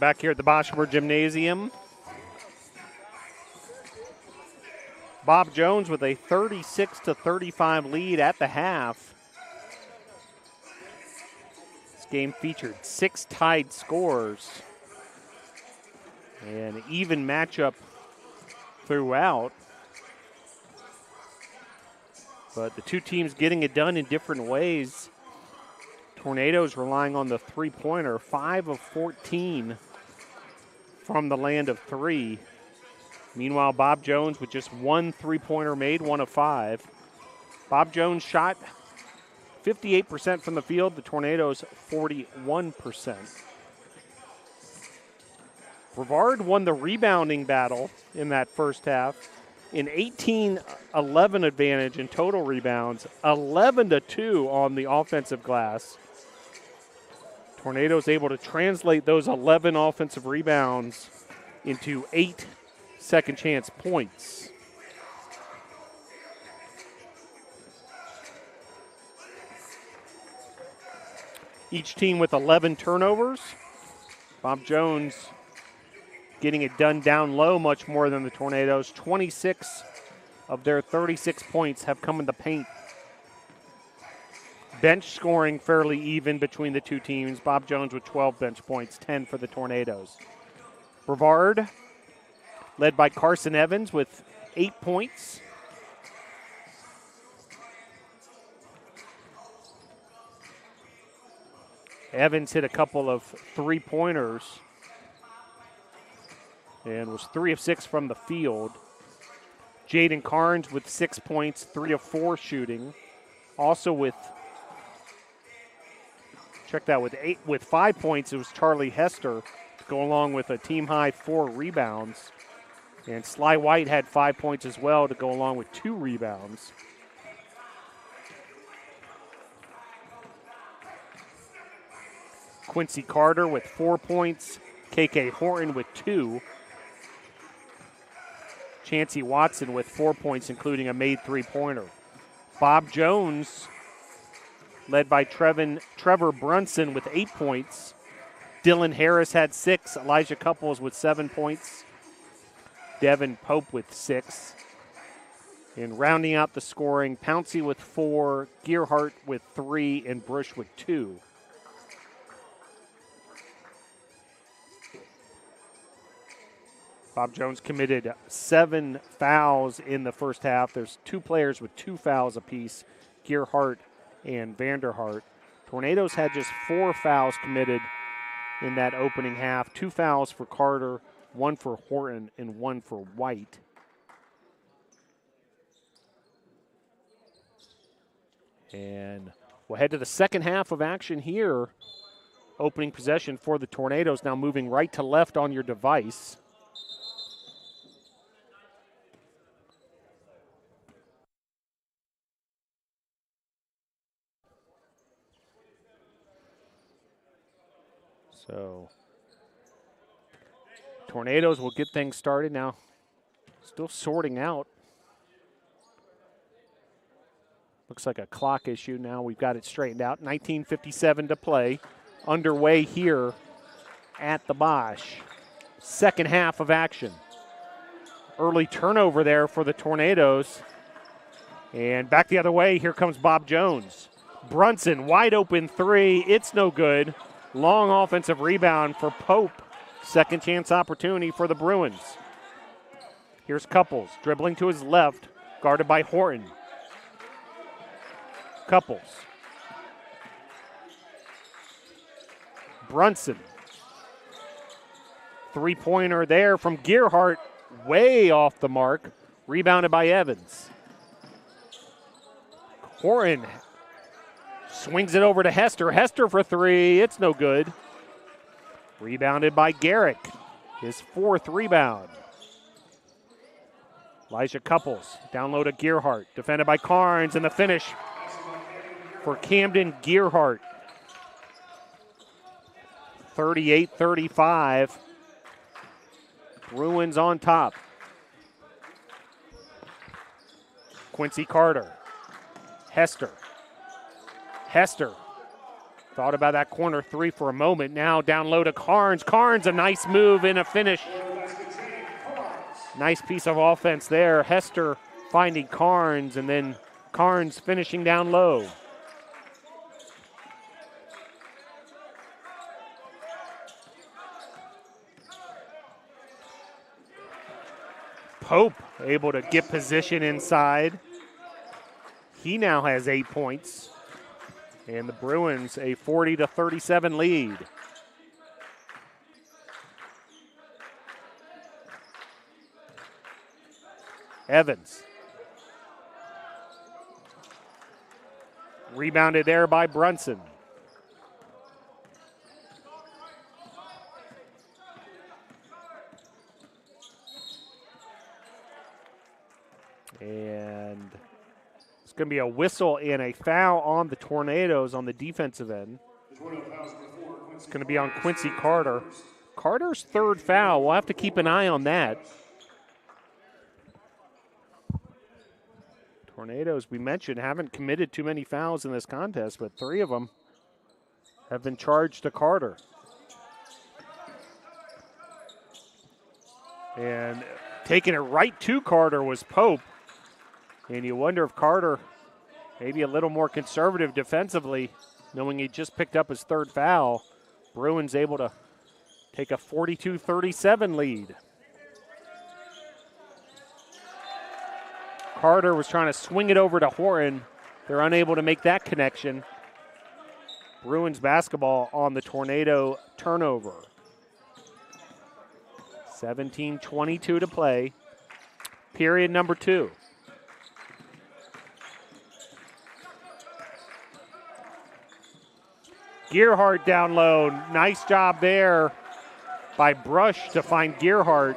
back here at the Boschberg Gymnasium. Bob Jones with a 36-35 lead at the half. This game featured 6 tied scores. And an even matchup throughout. But the two teams getting it done in different ways. Tornadoes relying on the three-pointer, 5 of 14 from the land of 3. Meanwhile, Bob Jones with just 1 three-pointer made, 1 of 5. Bob Jones shot 58% from the field, the Tornadoes 41%. Brevard won the rebounding battle in that first half. An 18-11 advantage in total rebounds, 11-2 on the offensive glass. Tornadoes able to translate those 11 offensive rebounds into 8 second chance points. Each team with 11 turnovers. Bob Jones getting it done down low much more than the Tornadoes. 26 of their 36 points have come in the paint. Bench scoring fairly even between the two teams. Bob Jones with 12 bench points, 10 for the Tornadoes. Brevard led by Carson Evans with 8 points. Evans hit a couple of three-pointers and was 3 of 6 from the field. Jaden Carnes with 6 points, 3 of 4 shooting. Also with 5 points, it was Charlie Hester to go along with a team-high 4 rebounds. And Sly White had 5 points as well to go along with 2 rebounds. Quincy Carter with 4 points. KK Horton with 2. Chancey Watson with 4 points, including a made three-pointer. Bob Jones led by Trevor Brunson with 8 points. Dylan Harris had 6. Elijah Couples with 7 points. Devin Pope with 6. And rounding out the scoring, Pouncey with 4, Gearhart with 3, and Brush with 2. Bob Jones committed 7 fouls in the first half. There's 2 players with 2 fouls apiece, Gearhart and Vanderhart. Tornadoes had just 4 fouls committed in that opening half. 2 fouls for Carter, 1 for Horton, and 1 for White. And we'll head to the second half of action here. Opening possession for the Tornadoes, now moving right to left on your device. So, Tornadoes will get things started now. Still sorting out. Looks like a clock issue now. We've got it straightened out. 19:57 to play. Underway here at the Bosch. Second half of action. Early turnover there for the Tornadoes. And back the other way, here comes Bob Jones. Brunson, wide open 3. It's no good. Long offensive rebound for Pope. Second chance opportunity for the Bruins. Here's Couples dribbling to his left, guarded by Horton. Couples. Brunson. Three-pointer there from Gearhart, way off the mark. Rebounded by Evans. Horton swings it over to Hester. Hester for 3. It's no good. Rebounded by Garrick. His 4th rebound. Elijah Couples down low to Gearhart. Defended by Carnes, and the finish for Camden Gearhart. 38-35. Bruins on top. Quincy Carter. Hester. Thought about that corner three for a moment. Now down low to Carnes. Carnes, a nice move and a finish. Nice piece of offense there. Hester finding Carnes, and then Carnes finishing down low. Pope able to get position inside. He now has 8 points. And the Bruins a 40-37 lead. Evans. Rebounded there by Brunson. And it's going to be a whistle and a foul on the Tornadoes on the defensive end. It's going to be on Quincy Carter. Carter's third foul. We'll have to keep an eye on that. Tornadoes, we mentioned, haven't committed too many fouls in this contest, but 3 of them have been charged to Carter. And taking it right to Carter was Pope. And you wonder if Carter maybe a little more conservative defensively, knowing he just picked up his third foul. Bruins able to take a 42-37 lead. Carter was trying to swing it over to Horton. They're unable to make that connection. Bruins basketball on the Tornado turnover. 17:22 to play. Period number 2. Gearhart down low. Nice job there by Brush to find Gearhart.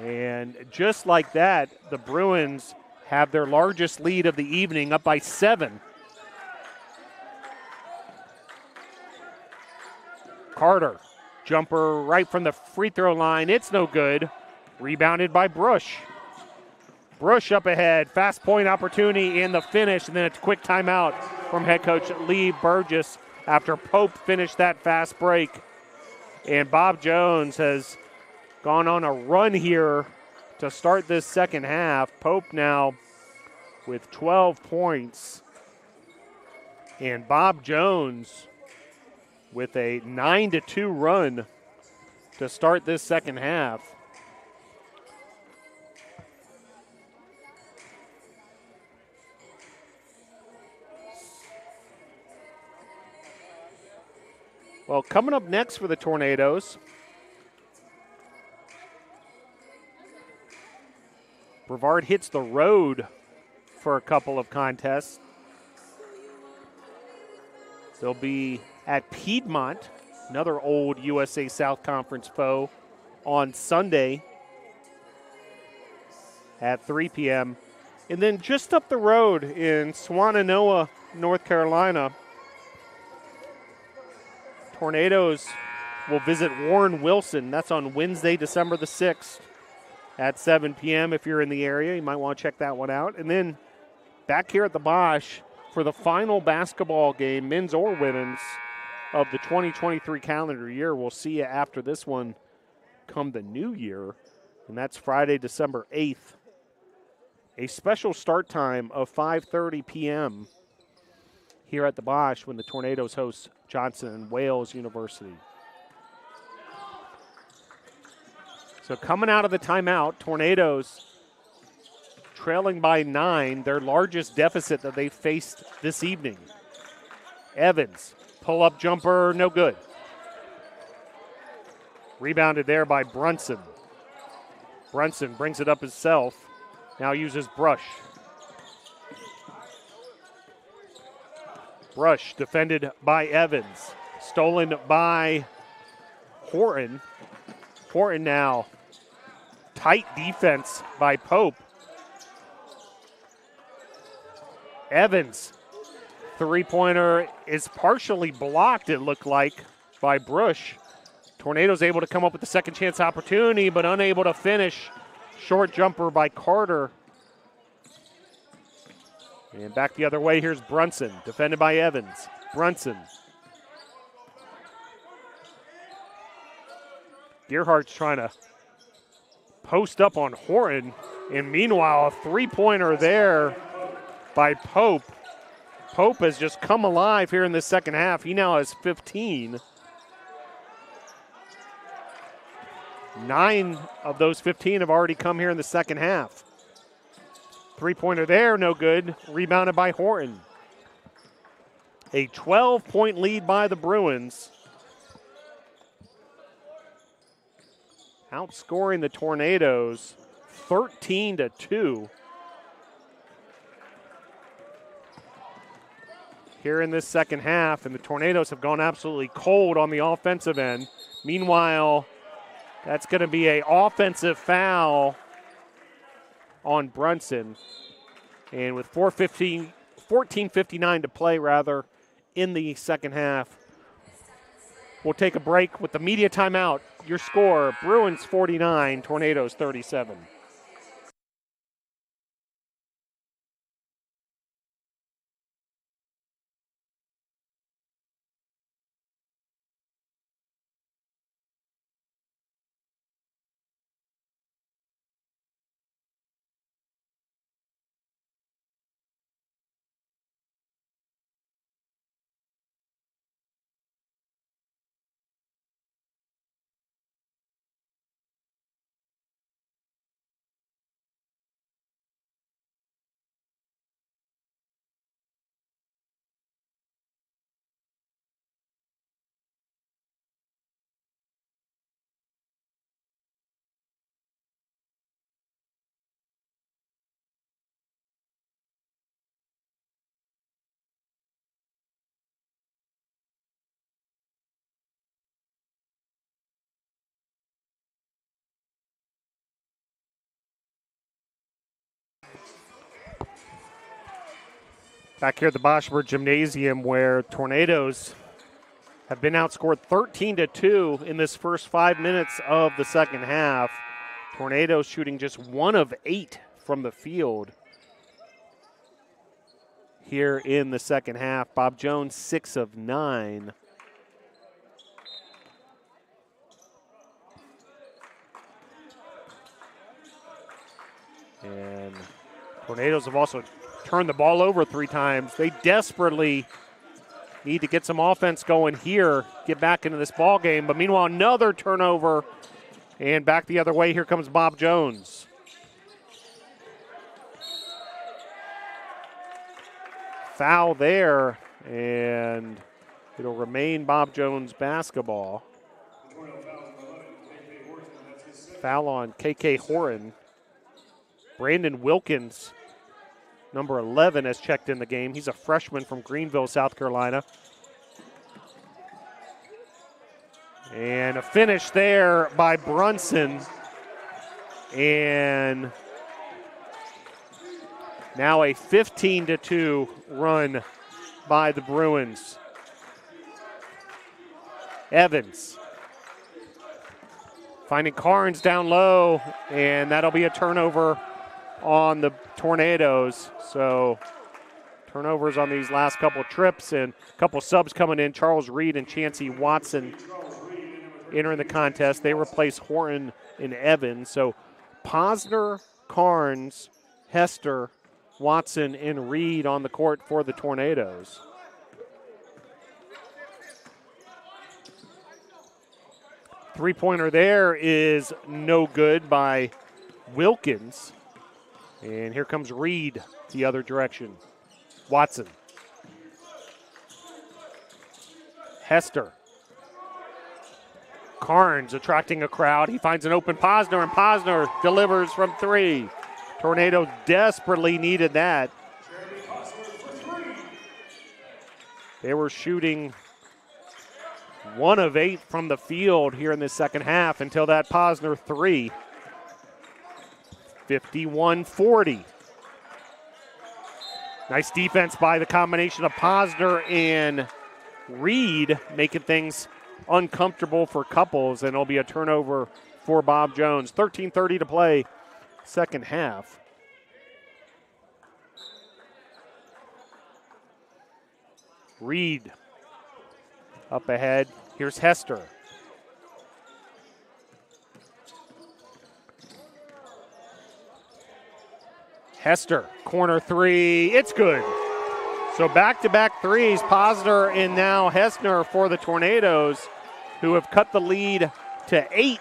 And just like that, the Bruins have their largest lead of the evening, up by 7. Carter, jumper right from the free throw line. It's no good. Rebounded by Brush. Brush up ahead. Fast point opportunity in the finish, and then a quick timeout from head coach Lee Burgess after Pope finished that fast break. And Bob Jones has gone on a run here to start this second half. Pope now with 12 points. And Bob Jones with a 9-2 run to start this second half. Well, coming up next for the Tornadoes, Brevard hits the road for a couple of contests. They'll be at Piedmont, another old USA South Conference foe, on Sunday at 3 p.m. And then just up the road in Swannanoa, North Carolina, Tornadoes will visit Warren Wilson. That's on Wednesday, December the 6th at 7 p.m. If you're in the area, you might want to check that one out. And then back here at the Bosch for the final basketball game, men's or women's, of the 2023 calendar year. We'll see you after this one come the new year, and that's Friday, December 8th. A special start time of 5:30 p.m. here at the Bosch when the Tornadoes host Johnson & Wales University. So coming out of the timeout, Tornadoes trailing by 9, their largest deficit that they faced this evening. Evans, pull-up jumper, no good. Rebounded there by Brunson. Brunson brings it up himself, now uses Brush. Brush defended by Evans. Stolen by Horton. Horton now. Tight defense by Pope. Evans. Three-pointer is partially blocked, it looked like, by Brush. Tornadoes able to come up with the second chance opportunity, but unable to finish. Short jumper by Carter. And back the other way, here's Brunson, defended by Evans. Brunson. Gerhardt's trying to post up on Horton, and meanwhile, a three-pointer there by Pope. Pope has just come alive here in the second half. He now has 15. 9 of those 15 have already come here in the second half. Three-pointer there, no good. Rebounded by Horton. A 12-point lead by the Bruins. Outscoring the Tornadoes 13-2. Here in this second half, and the Tornadoes have gone absolutely cold on the offensive end. Meanwhile, that's going to be an offensive foul on Brunson. And with 14:59 to play, in the second half, we'll take a break with the media timeout. Your score, Bruins 49, Tornadoes 37. Back here at the Boschberg Gymnasium, where Tornadoes have been outscored 13-2 in this first 5 minutes of the second half. Tornadoes shooting just 1 of 8 from the field here in the second half. Bob Jones 6 of 9. And Tornadoes have also turned the ball over 3 times. They desperately need to get some offense going here, get back into this ball game. But meanwhile, another turnover, and back the other way. Here comes Bob Jones. Foul there, and it'll remain Bob Jones basketball. Foul on KK Horton. Brandon Wilkins, number 11, has checked in the game. He's a freshman from Greenville, South Carolina. And a finish there by Brunson. And now a 15-2 run by the Bruins. Evans finding Carnes down low, and that'll be a turnover on the Tornadoes. So turnovers on these last couple trips, and a couple subs coming in. Charles Reed and Chancey Watson entering the contest. They replace Horton and Evans. So Posner, Carnes, Hester, Watson, and Reed on the court for the Tornadoes. Three-pointer there is no good by Wilkins. And here comes Reed the other direction. Watson. Hester. Carnes attracting a crowd. He finds an open Posner, and Posner delivers from 3. Tornadoes desperately needed that. They were shooting 1 of 8 from the field here in the second half until that Posner 3. 51-40. Nice defense by the combination of Posner and Reed, making things uncomfortable for Couples, and it'll be a turnover for Bob Jones. 13:30 to play, second half. Reed Up ahead, here's Hester. Hester, corner three, it's good. So back-to-back threes, Posner and now Hester for the Tornadoes, who have cut the lead to 8.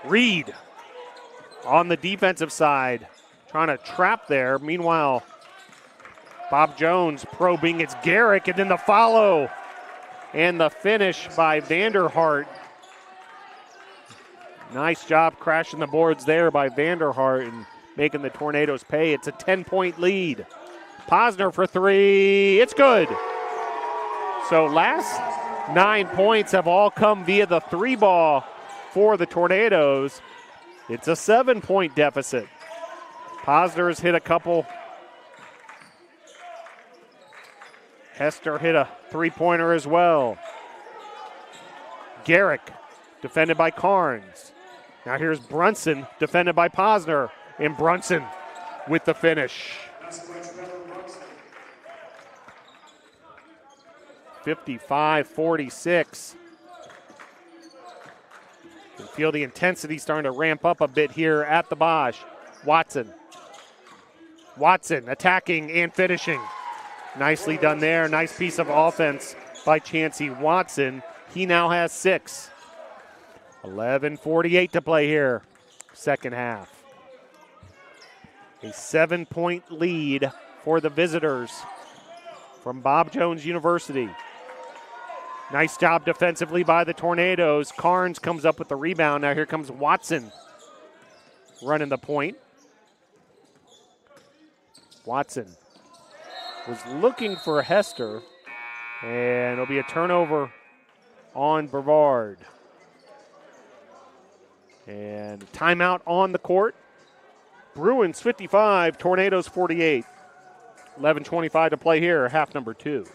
Reed on the defensive side, trying to trap there. Meanwhile, Bob Jones probing, it's Garrick, and then the follow and the finish by Vanderhart. Nice job crashing the boards there by Vanderhart and making the Tornadoes pay. It's a 10-point lead. Posner for three. It's good. So last 9 points have all come via the three ball for the Tornadoes. It's a 7-point deficit. Posner's hit a couple. Hester hit a three-pointer as well. Garrick defended by Carnes. Now here's Brunson, defended by Posner, and Brunson with the finish. 55-46. You can feel the intensity starting to ramp up a bit here at the Bosch. Watson attacking and finishing. Nicely done there. Nice piece of offense by Chancey Watson. He now has 6. 11:48 to play here, second half. A 7-point lead for the visitors from Bob Jones University. Nice job defensively by the Tornadoes. Carnes comes up with the rebound. Now here comes Watson running the point. Watson was looking for Hester, and it'll be a turnover on Brevard. And timeout on the court. Bruins 55, Tornadoes 48. 11:25 to play here, half number 2.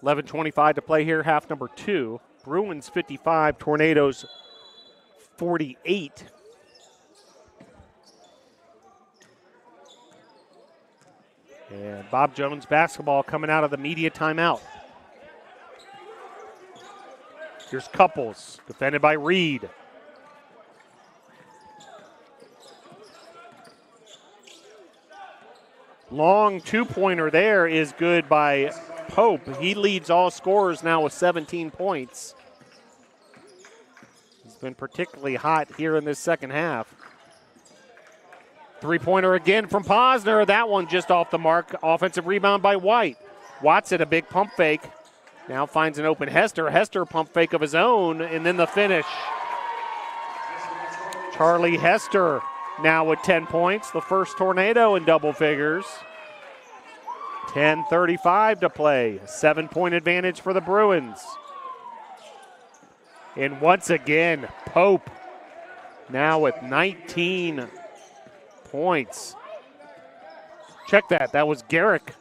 $11:25 to play here, half number 2. Bruins 55, Tornadoes 48. And Bob Jones basketball coming out of the media timeout. Here's Couples, defended by Reed. Long two-pointer there is good by Pope. He leads all scorers now with 17 points. He's been particularly hot here in this second half. Three-pointer again from Posner. That one just off the mark. Offensive rebound by White. Watson, a big pump fake. Now finds an open Hester. Hester pump fake of his own, and then the finish. Charlie Hester now with 10 points. The first Tornado in double figures. 10:35 to play. 7-point advantage for the Bruins. And once again, Pope now with 19 points. Check that. That was Garrick,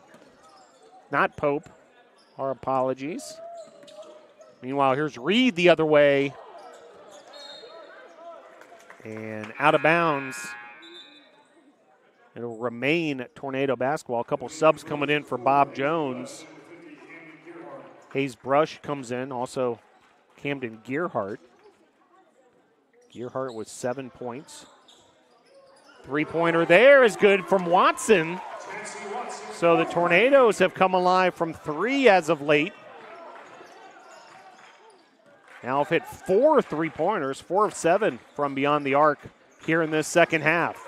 not Pope. Our apologies. Meanwhile, here's Reed the other way. And out of bounds. It'll remain Tornado basketball. A couple subs coming in for Bob Jones. Hayes Brush comes in, also Camden Gearhart. Gearhart with 7 points. Three-pointer there is good from Watson. So the Tornadoes have come alive from 3 as of late. Now have hit 4 3-pointers, 4 of 7 from beyond the arc here in this second half.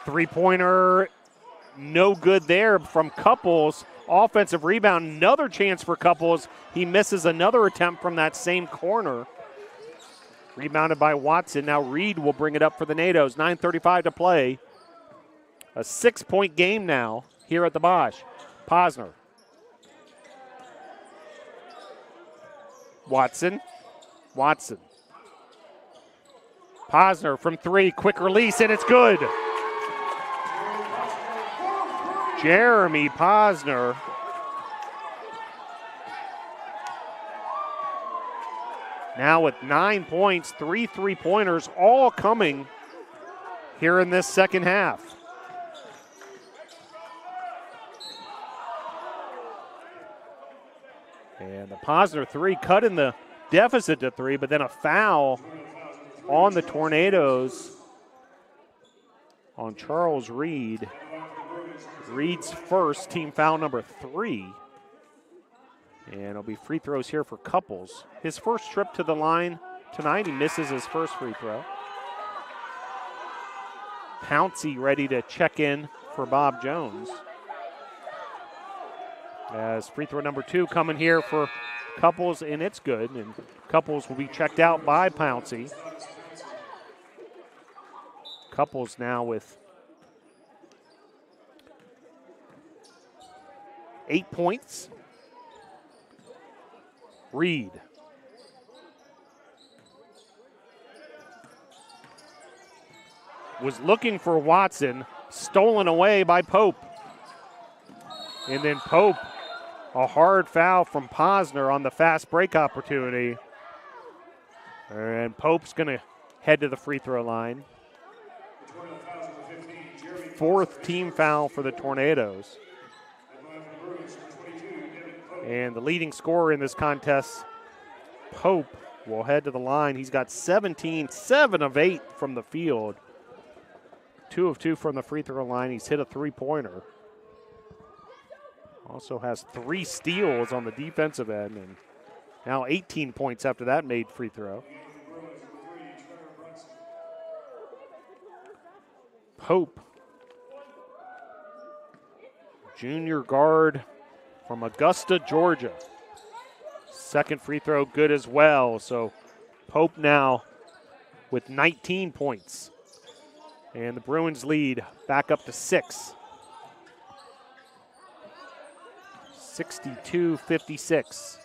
Three-pointer, no good there from Couples. Offensive rebound, another chance for Couples. He misses another attempt from that same corner. Rebounded by Watson. Now Reed will bring it up for the Nados. 9:35 to play. A 6-point game now here at the Bosch. Posner. Watson. Posner from 3, quick release, and it's good. Jeremy Posner. Now with 9 points, 3 3-pointers, all coming here in this second half. And the Posner 3 cut in the deficit to 3, but then a foul on the Tornadoes on Charles Reed. Reed's first, team foul number 3. And it'll be free throws here for Couples. His first trip to the line tonight, he misses his first free throw. Pouncey ready to check in for Bob Jones. As free throw number 2 coming here for Couples, and it's good. And Couples will be checked out by Pouncey. Couples now with 8 points. Reed. Was looking for Watson, stolen away by Pope. And then Pope, a hard foul from Posner on the fast break opportunity. And Pope's going to head to the free throw line. 4th team foul for the Tornadoes. And the leading scorer in this contest, Pope, will head to the line. He's got 17, 7 of 8 from the field. 2 of 2 from the free throw line. He's hit a 3-pointer. Also has 3 steals on the defensive end, and now 18 points after that made free throw. Pope, junior guard from Augusta, Georgia. Second free throw good as well. So Pope now with 19 points. And the Bruins lead back up to 6. 62-56.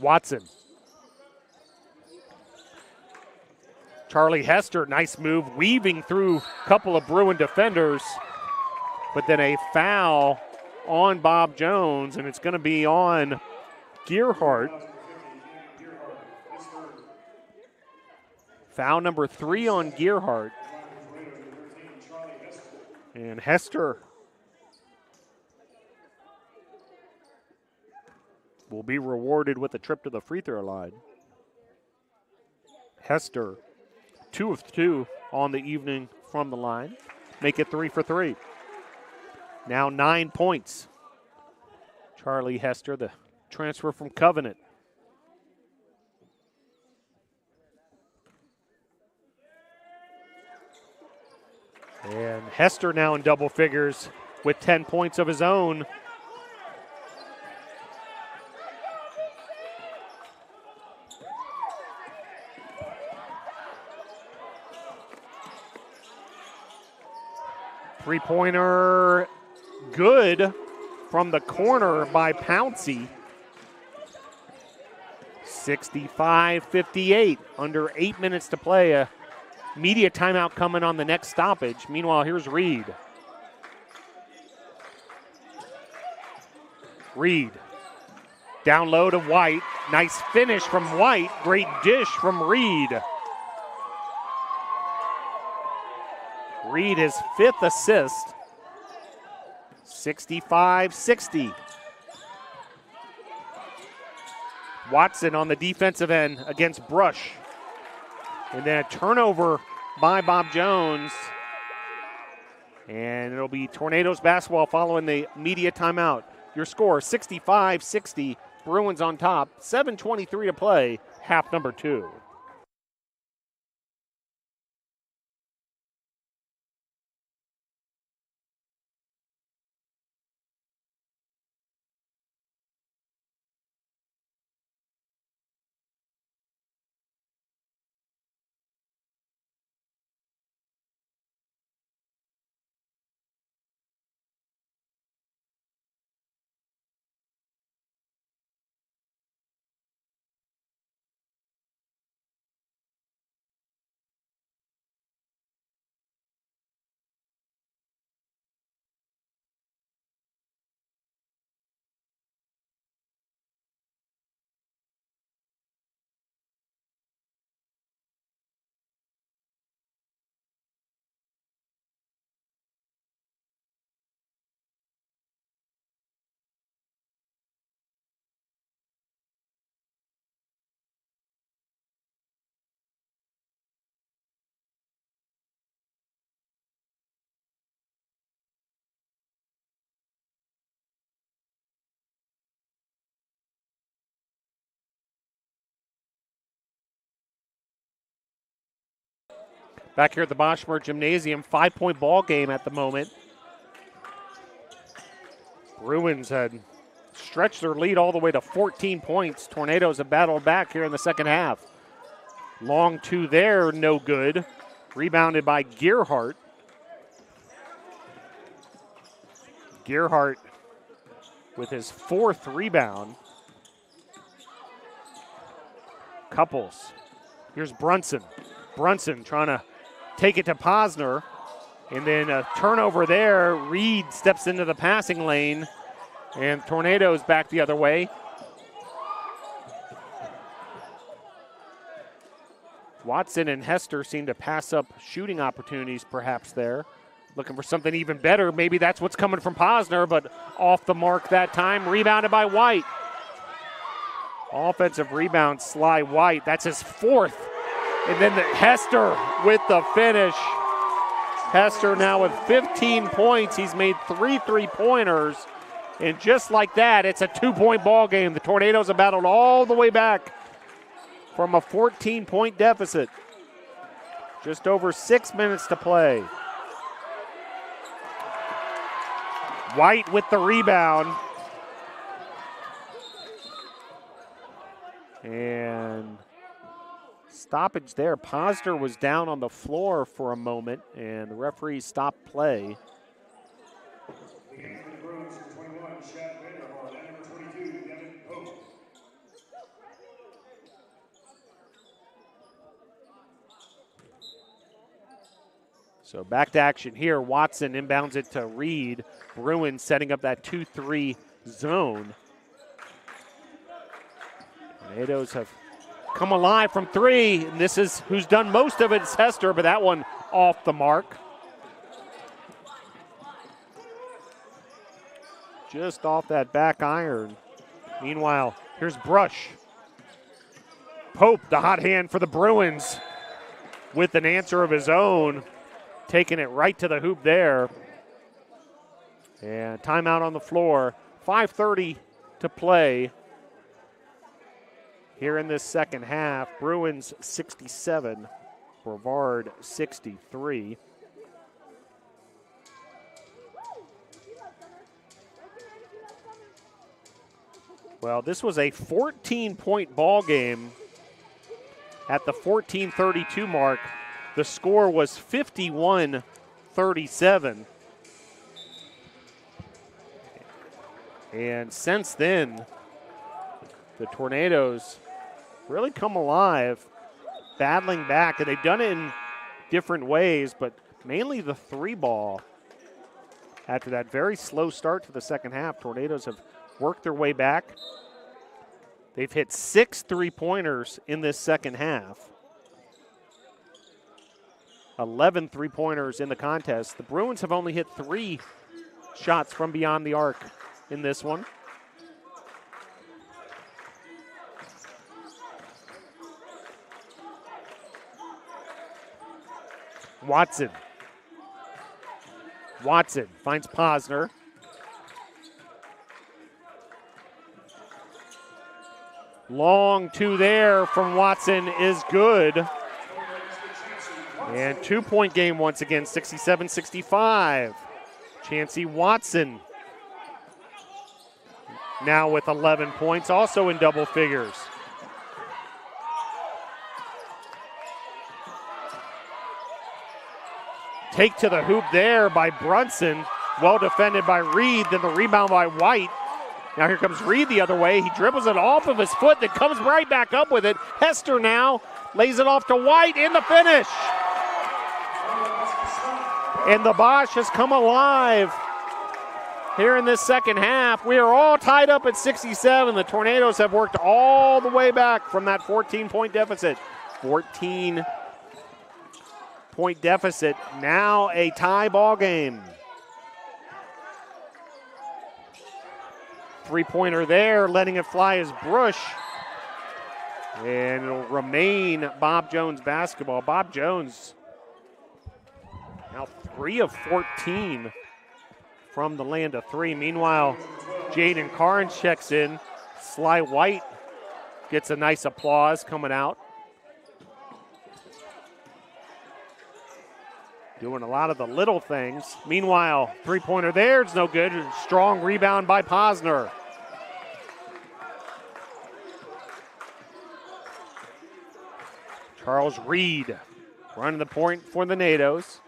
Watson. Charlie Hester, nice move, weaving through a couple of Bruin defenders, but then a foul on Bob Jones, and it's going to be on Gearhart. Foul number 3 on Gearhart. And Hester will be rewarded with a trip to the free throw line. Hester, 2 of 2 on the evening from the line. Make it 3 for 3. Now 9 points. Charlie Hester, the transfer from Covenant. And Hester now in double figures with 10 points of his own. Three-pointer good from the corner by Pouncey. 65-58, under 8 minutes to play. A media timeout coming on the next stoppage. Meanwhile, here's Reed. Reed Down low to White. Nice finish from White. Great dish from Reed. Reed his 5th assist. 65-60. Watson on the defensive end against Brush. And then a turnover by Bob Jones. And it'll be Tornadoes basketball following the media timeout. Your score, 65-60. Bruins on top. 7:23 to play, half number 2. Back here at the Boschmer Gymnasium, 5-point ball game at the moment. Bruins had stretched their lead all the way to 14 points. Tornadoes have battled back here in the second half. Long two there, no good. Rebounded by Gearhart. Gearhart with his 4th rebound. Couples. Here's Brunson. Brunson trying to take it to Posner. And then a turnover there. Reed steps into the passing lane. And Tornadoes back the other way. Watson and Hester seem to pass up shooting opportunities perhaps there. Looking for something even better. Maybe that's what's coming from Posner, but off the mark that time. Rebounded by White. Offensive rebound, Sly White. That's his 4th. And then Hester with the finish. Hester now with 15 points. He's made 3 3-pointers. And just like that, it's a 2-point ball game. The Tornadoes have battled all the way back from a 14-point deficit. Just over 6 minutes to play. White with the rebound. And stoppage there. Posner was down on the floor for a moment, and the referee stopped play. So back to action here. Watson inbounds it to Reed. Bruins setting up that 2-3 zone. Tornadoes have come alive from 3, and this is who's done most of it. It's Hester, but that one off the mark. Just off that back iron. Meanwhile, here's Brush. Pope, the hot hand for the Bruins, with an answer of his own. Taking it right to the hoop there. And timeout on the floor. 5:30 to play here in this second half. Bruins 67, Brevard 63. Well, this was a 14-point ball game at the 14:32 mark. The score was 51-37. And since then, the Tornadoes really come alive, battling back. And they've done it in different ways, but mainly the 3-ball. After that very slow start to the second half, Tornadoes have worked their way back. They've hit 6 3-pointers in this second half. 11 3-pointers in the contest. The Bruins have only hit 3 shots from beyond the arc in this one. Watson finds Posner. Long two there from Watson is good. And 2-point game once again, 67-65. Chancey Watson now with 11 points, also in double figures. Take to the hoop there by Brunson. Well defended by Reed, then the rebound by White. Now here comes Reed the other way. He dribbles it off of his foot, then comes right back up with it. Hester now lays it off to White in the finish. And the Bosch has come alive here in this second half. We are all tied up at 67. The Tornadoes have worked all the way back from that 14-point deficit. 14-point deficit, now a tie ball game. 3-pointer there, letting it fly is Brush. And it'll remain Bob Jones basketball. Bob Jones now 3 of 14 from the land of 3. Meanwhile, Jaden Carnes checks in. Sly White gets a nice applause coming out. Doing a lot of the little things. Meanwhile, 3-pointer there, it's no good. Strong rebound by Posner. Charles Reed running the point for the NATOs.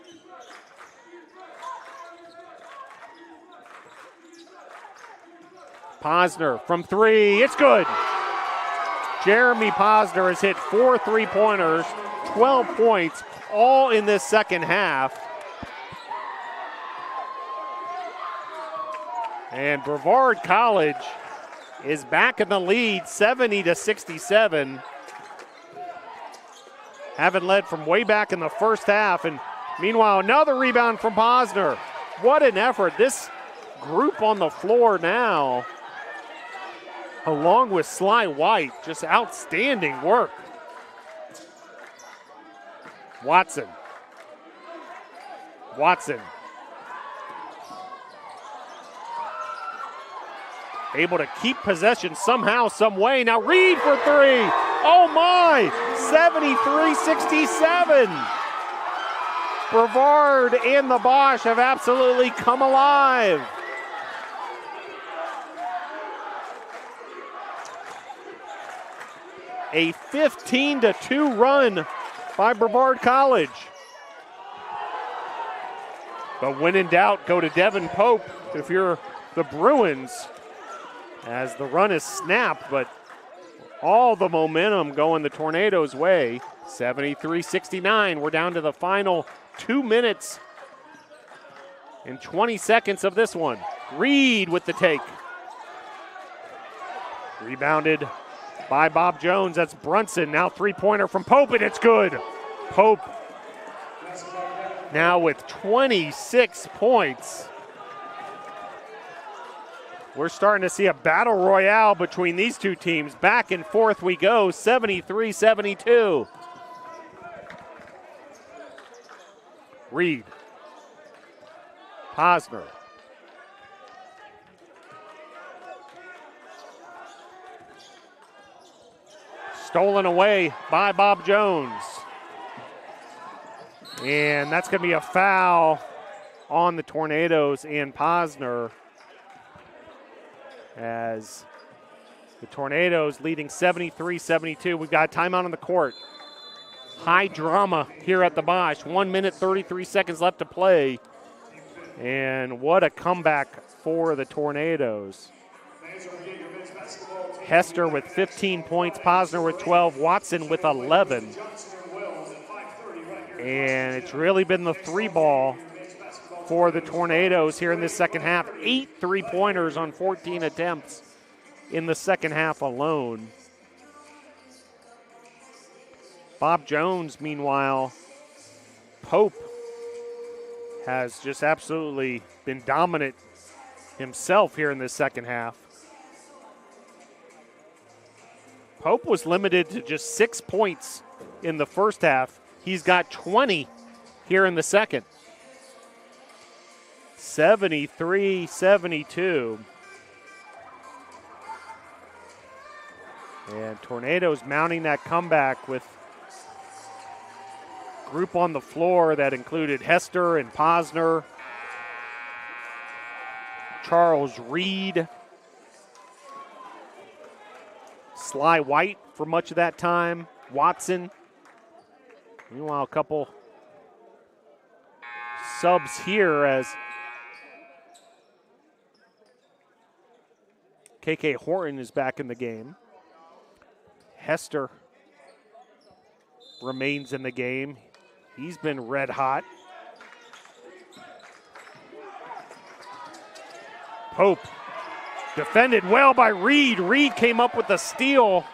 Posner from 3, it's good. Jeremy Posner has hit 4 3-pointers, 12 points, all in this second half. And Brevard College is back in the lead, 70-67. Having led from way back in the first half. And meanwhile, another rebound from Posner. What an effort. This group on the floor now, along with Sly White, just outstanding work. Watson. Able to keep possession somehow, some way. Now Reed for 3. Oh my, 73-67. Brevard and the Bosch have absolutely come alive. A 15-2 run by Brevard College. But when in doubt, go to Devin Pope if you're the Bruins, as the run is snapped, but all the momentum going the Tornadoes' way. 73-69. We're down to the final 2 minutes and 20 seconds of this one. Reed with the take. Rebounded by Bob Jones. That's Brunson. Now 3-pointer from Pope, and it's good. Pope now with 26 points. We're starting to see a battle royale between these two teams. Back and forth we go, 73-72. Reed. Posner. Stolen away by Bob Jones. And that's going to be a foul on the Tornadoes and Posner, as the Tornadoes leading 73-72. We've got a timeout on the court. High drama here at the Bosch. 1 minute, 33 seconds left to play. And what a comeback for the Tornadoes. Hester with 15 points, Posner with 12, Watson with 11. And it's really been the 3-ball for the Tornadoes here in this second half. 8 3-pointers on 14 attempts in the second half alone. Bob Jones, meanwhile, Pope has just absolutely been dominant himself here in this second half. Pope was limited to just 6 points in the first half. He's got 20 here in the second. 73-72. And Tornadoes mounting that comeback with group on the floor that included Hester and Posner, Charles Reed, Sly White for much of that time, Watson. Meanwhile, a couple subs here as KK Horton is back in the game. Hester remains in the game. He's been red hot. Pope defended well by Reed. Reed came up with the steal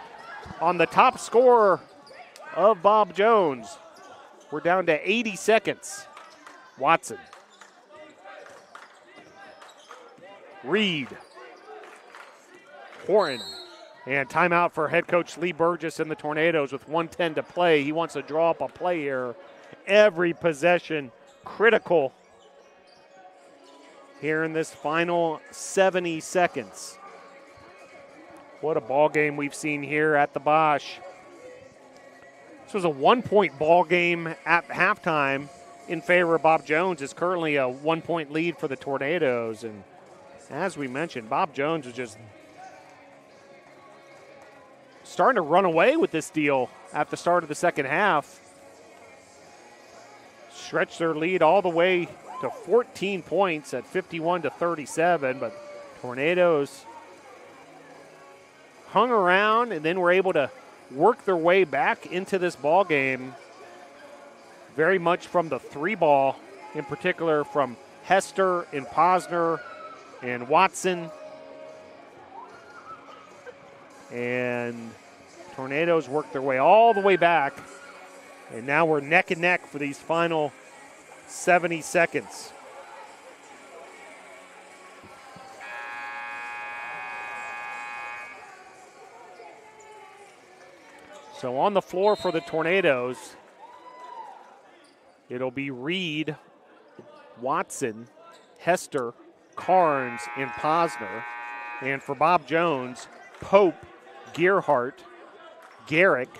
on the top scorer of Bob Jones. We're down to 80 seconds. Watson. Reed. Horton. And timeout for head coach Lee Burgess and the Tornadoes with 1:10 to play. He wants to draw up a play here. Every possession critical here in this final 70 seconds. What a ball game we've seen here at the Bosch. This was a 1-point ball game at halftime in favor of Bob Jones. It's currently a 1-point lead for the Tornadoes. And as we mentioned, Bob Jones was just starting to run away with this deal at the start of the second half. Stretched their lead all the way to 14 points at 51-37, but Tornadoes hung around and then were able to work their way back into this ball game very much from the three ball, in particular from Hester and Posner and Watson. And Tornadoes worked their way all the way back, and now we're neck and neck for these final 70 seconds. So on the floor for the Tornadoes, it'll be Reed, Watson, Hester, Carnes, and Posner. And for Bob Jones, Pope, Gearhart, Garrick,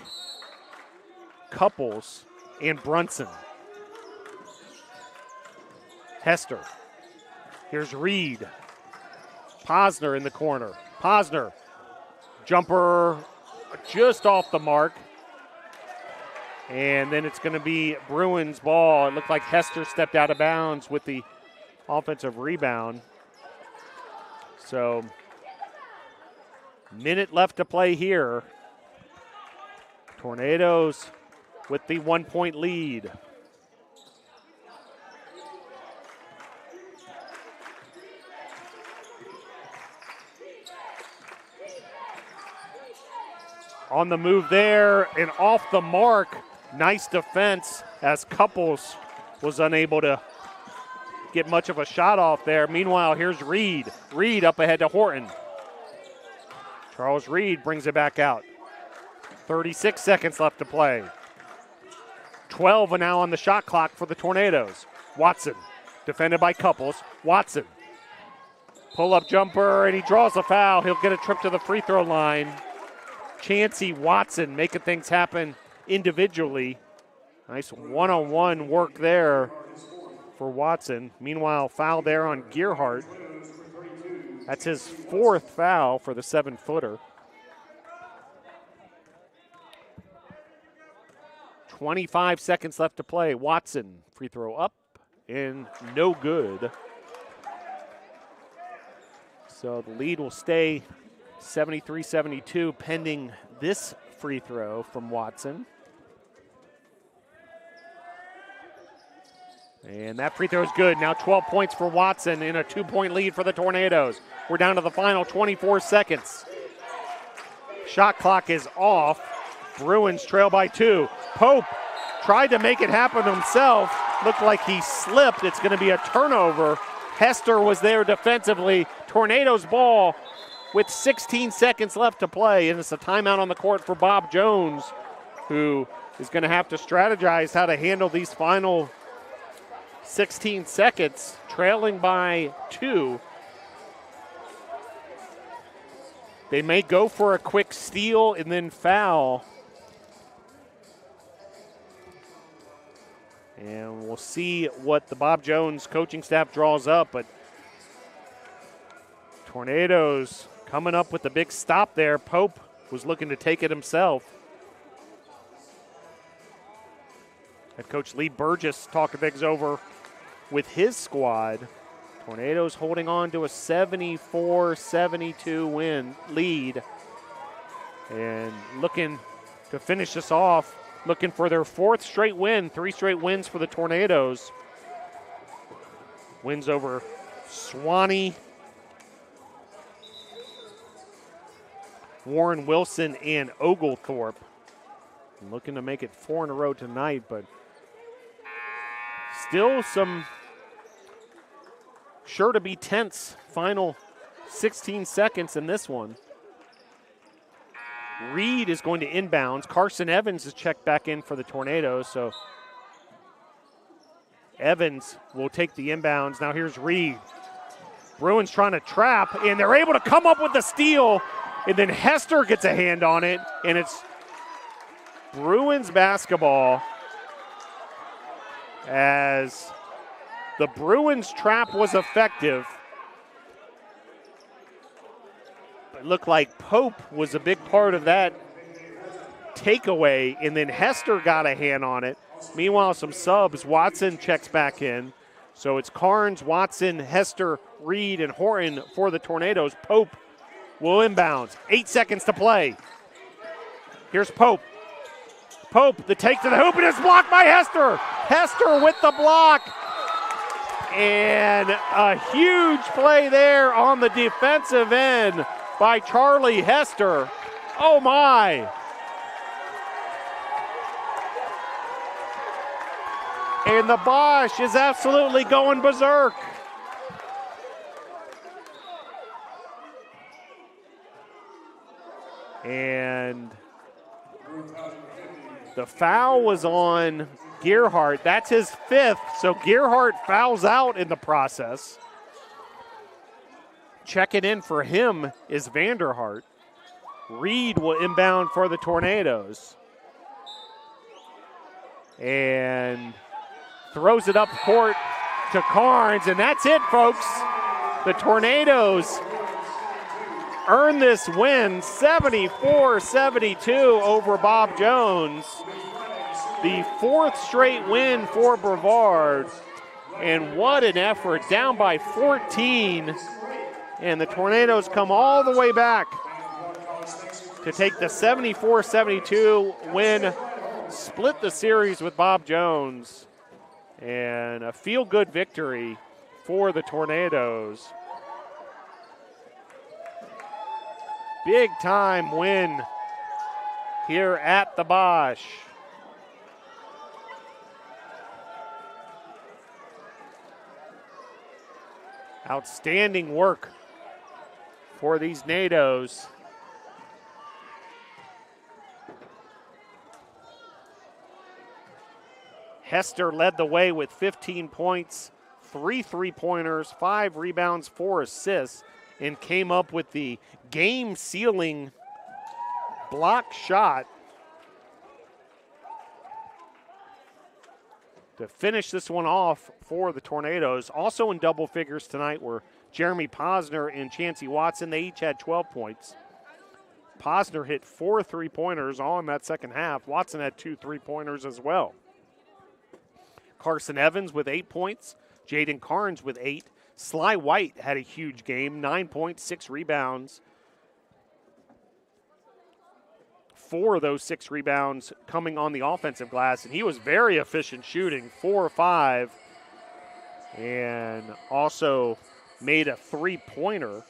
Couples, and Brunson. Hester. Here's Reed. Posner in the corner. Posner. Jumper just off the mark. And then it's going to be Bruins' ball. It looked like Hester stepped out of bounds with the offensive rebound. So, minute left to play here. Tornadoes with the 1-point lead. On the move there and off the mark. Nice defense as Couples was unable to get much of a shot off there. Meanwhile, here's Reed. Reed up ahead to Horton. Charles Reed brings it back out. 36 seconds left to play. 12 are now on the shot clock for the Tornadoes. Watson, defended by Couples. Watson, pull-up jumper, and he draws a foul. He'll get a trip to the free throw line. Chancey Watson making things happen individually. Nice one-on-one work there for Watson. Meanwhile, foul there on Gearhart. That's his fourth foul for the 7-footer. 25 seconds left to play. Watson, free throw up and no good. So the lead will stay 73-72 pending this free throw from Watson. And that free throw is good. Now 12 points for Watson in a 2-point lead for the Tornadoes. We're down to the final 24 seconds. Shot clock is off. Bruins trail by 2. Pope tried to make it happen himself. Looked like he slipped. It's going to be a turnover. Hester was there defensively. Tornadoes ball with 16 seconds left to play, and it's a timeout on the court for Bob Jones, who is going to have to strategize how to handle these final 16 seconds, trailing by 2. They may go for a quick steal and then foul. And we'll see what the Bob Jones coaching staff draws up, but Tornadoes coming up with the big stop there. Pope was looking to take it himself. Head coach Lee Burgess talking things over with his squad. Tornadoes holding on to a 74-72 lead. And looking to finish this off, looking for their 4th straight win, 3 straight wins for the Tornadoes. Wins over Swanee, Warren Wilson, and Oglethorpe. Looking to make it 4 in a row tonight, but still some sure to be tense final 16 seconds in this one. Reed is going to inbounds. Carson Evans is checked back in for the Tornadoes, so Evans will take the inbounds. Now here's Reed. Bruins trying to trap, and they're able to come up with the steal, and then Hester gets a hand on it, and it's Bruins basketball as the Bruins trap was effective. It looked like Pope was a big part of that takeaway, and then Hester got a hand on it. Meanwhile, some subs. Watson checks back in. So it's Carnes, Watson, Hester, Reed, and Horton for the Tornadoes. Pope will inbounds. 8 seconds to play. Here's Pope. Pope, the take to the hoop, and it's blocked by Hester. Hester with the block. And a huge play there on the defensive end by Charlie Hester. Oh my. And the Bosch is absolutely going berserk. And the foul was on Gearhart. That's his 5th, so Gearhart fouls out in the process. Checking in for him is Vanderhart. Reed will inbound for the Tornadoes. And throws it up court to Carnes, and that's it, folks. The Tornadoes earn this win, 74-72 over Bob Jones. The 4th straight win for Brevard, and what an effort, down by 14. And the Tornadoes come all the way back to take the 74-72 win, split the series with Bob Jones, and a feel-good victory for the Tornadoes. Big-time win here at the Bosch. Outstanding work for these NATOs. Hester led the way with 15 points, 3 3-pointers, 5 rebounds, 4 assists, and came up with the game-sealing block shot to finish this one off for the Tornadoes. Also in double figures tonight were Jeremy Posner and Chancey Watson. They each had 12 points. Posner hit 4 3-pointers all in that second half. Watson had 2 3-pointers as well. Carson Evans with 8 points. Jaden Carnes with 8. Sly White had a huge game, 9 points, 6 rebounds. 4 of those 6 rebounds coming on the offensive glass, and he was very efficient shooting, 4 or 5, and also made a 3-pointer.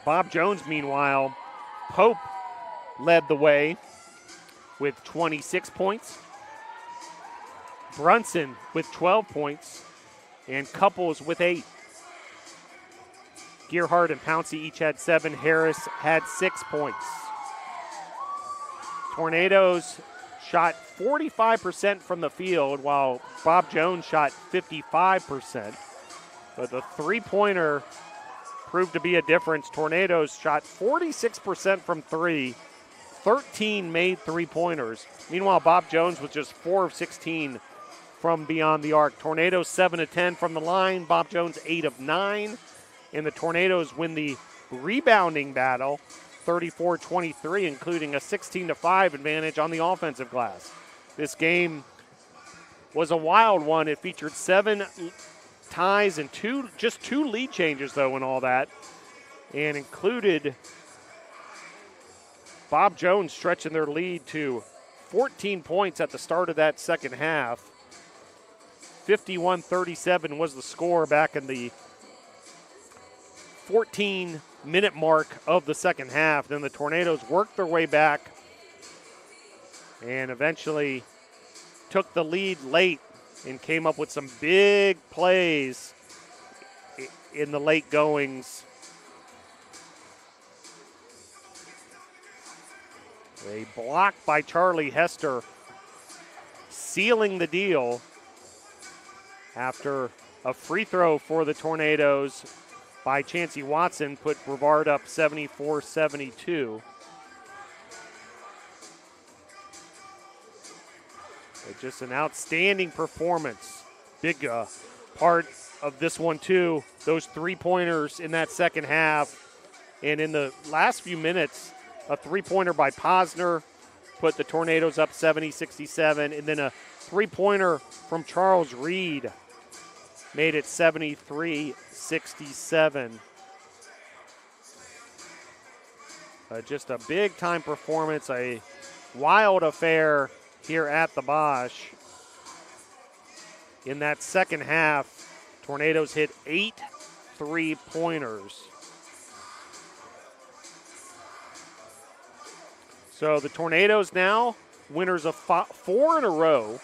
Bob Jones, meanwhile, Pope led the way with 26 points. Brunson with 12 points. And Couples with 8. Gearhart and Pouncey each had 7. Harris had 6 points. Tornadoes shot 45% from the field, while Bob Jones shot 55%. But the three-pointer proved to be a difference. Tornadoes shot 46% from 3. 13 made three-pointers. Meanwhile, Bob Jones was just 4 of 16 from beyond the arc. Tornadoes 7 of 10 from the line. Bob Jones 8 of 9. And the Tornadoes win the rebounding battle 34-23, including a 16-5 advantage on the offensive glass. This game was a wild one. It featured 7 ties and just two lead changes, though, and all that, and included Bob Jones stretching their lead to 14 points at the start of that second half. 51-37 was the score back in the 14-minute mark of the second half. Then the Tornadoes worked their way back and eventually took the lead late and came up with some big plays in the late goings. A block by Charlie Hester sealing the deal after a free throw for the Tornadoes by Chancey Watson put Brevard up 74-72. Just an outstanding performance. Big part of this one, too. Those three-pointers in that second half. And in the last few minutes, a three-pointer by Posner put the Tornadoes up 70-67. And then a three-pointer from Charles Reed made it 73-67. Just a big-time performance, a wild affair here at the Bosch. In that second half, Tornadoes hit 8 3-pointers. So the Tornadoes now winners of 4 in a row.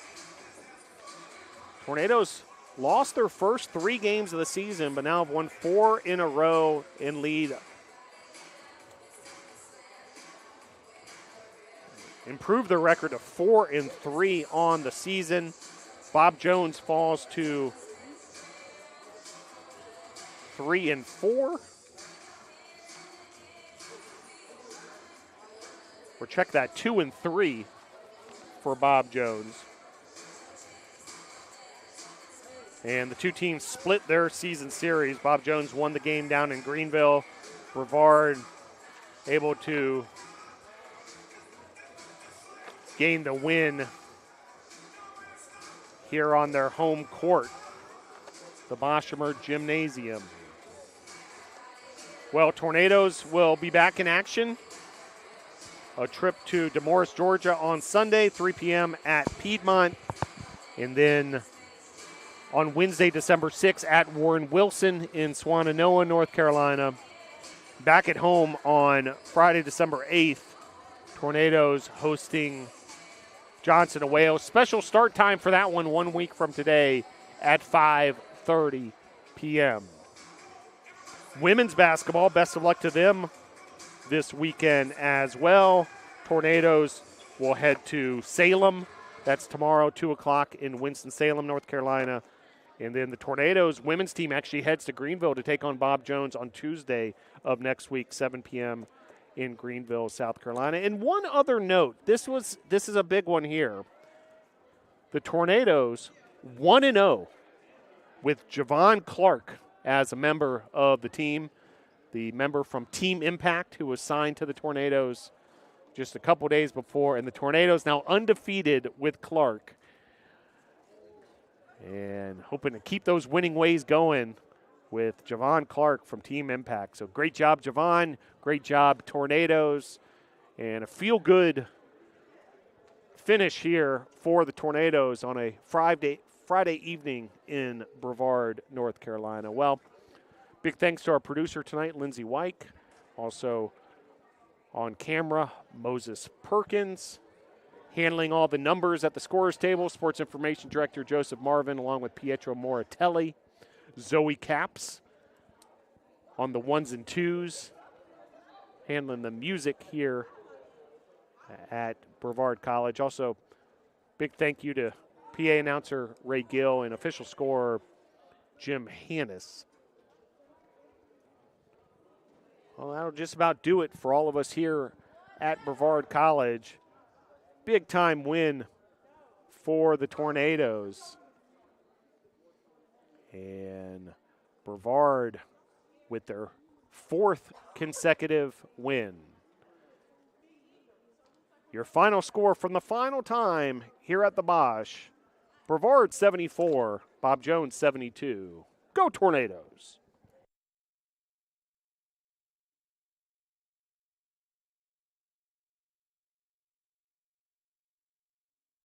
Tornadoes lost their first 3 games of the season, but now have won 4 in a row in lead. Improved their record to 4-3 on the season. Bob Jones falls to 3-4. Or check that, 2-3 for Bob Jones. And the two teams split their season series. Bob Jones won the game down in Greenville. Brevard able to gain the win here on their home court, the Boshemer Gymnasium. Well, Tornadoes will be back in action. A trip to Demorest, Georgia on Sunday, 3 p.m. at Piedmont. And then on Wednesday, December 6th at Warren Wilson in Swannanoa, North Carolina. Back at home on Friday, December 8th, Tornadoes hosting Johnson of Wales. Special start time for that one 1 week from today at 5:30 p.m. Women's basketball, best of luck to them this weekend as well. Tornadoes will head to Salem. That's tomorrow, 2 o'clock in Winston-Salem, North Carolina. And then the Tornadoes women's team actually heads to Greenville to take on Bob Jones on Tuesday of next week, 7 p.m. in Greenville, South Carolina. And one other note, this is a big one here. The Tornadoes 1-0 with Javon Clark as a member of the team, the member from Team Impact who was signed to the Tornadoes just a couple days before. And the Tornadoes now undefeated with Clark and hoping to keep those winning ways going with Javon Clark from Team Impact. So great job, Javon. Great job, Tornadoes. And a feel-good finish here for the Tornadoes on a Friday evening in Brevard, North Carolina. Well, big thanks to our producer tonight, Lindsey Wyke. Also on camera, Moses Perkins. Handling all the numbers at the scorer's table, Sports Information Director Joseph Marvin, along with Pietro Moratelli. Zoe Capps on the 1s and 2s, handling the music here at Brevard College. Also, big thank you to PA announcer Ray Gill and official scorer Jim Hannes. Well, that'll just about do it for all of us here at Brevard College. Big time win for the Tornadoes. And Brevard with their 4th consecutive win. Your final score from the final time here at the Bosch. Brevard 74, Bob Jones 72. Go Tornadoes!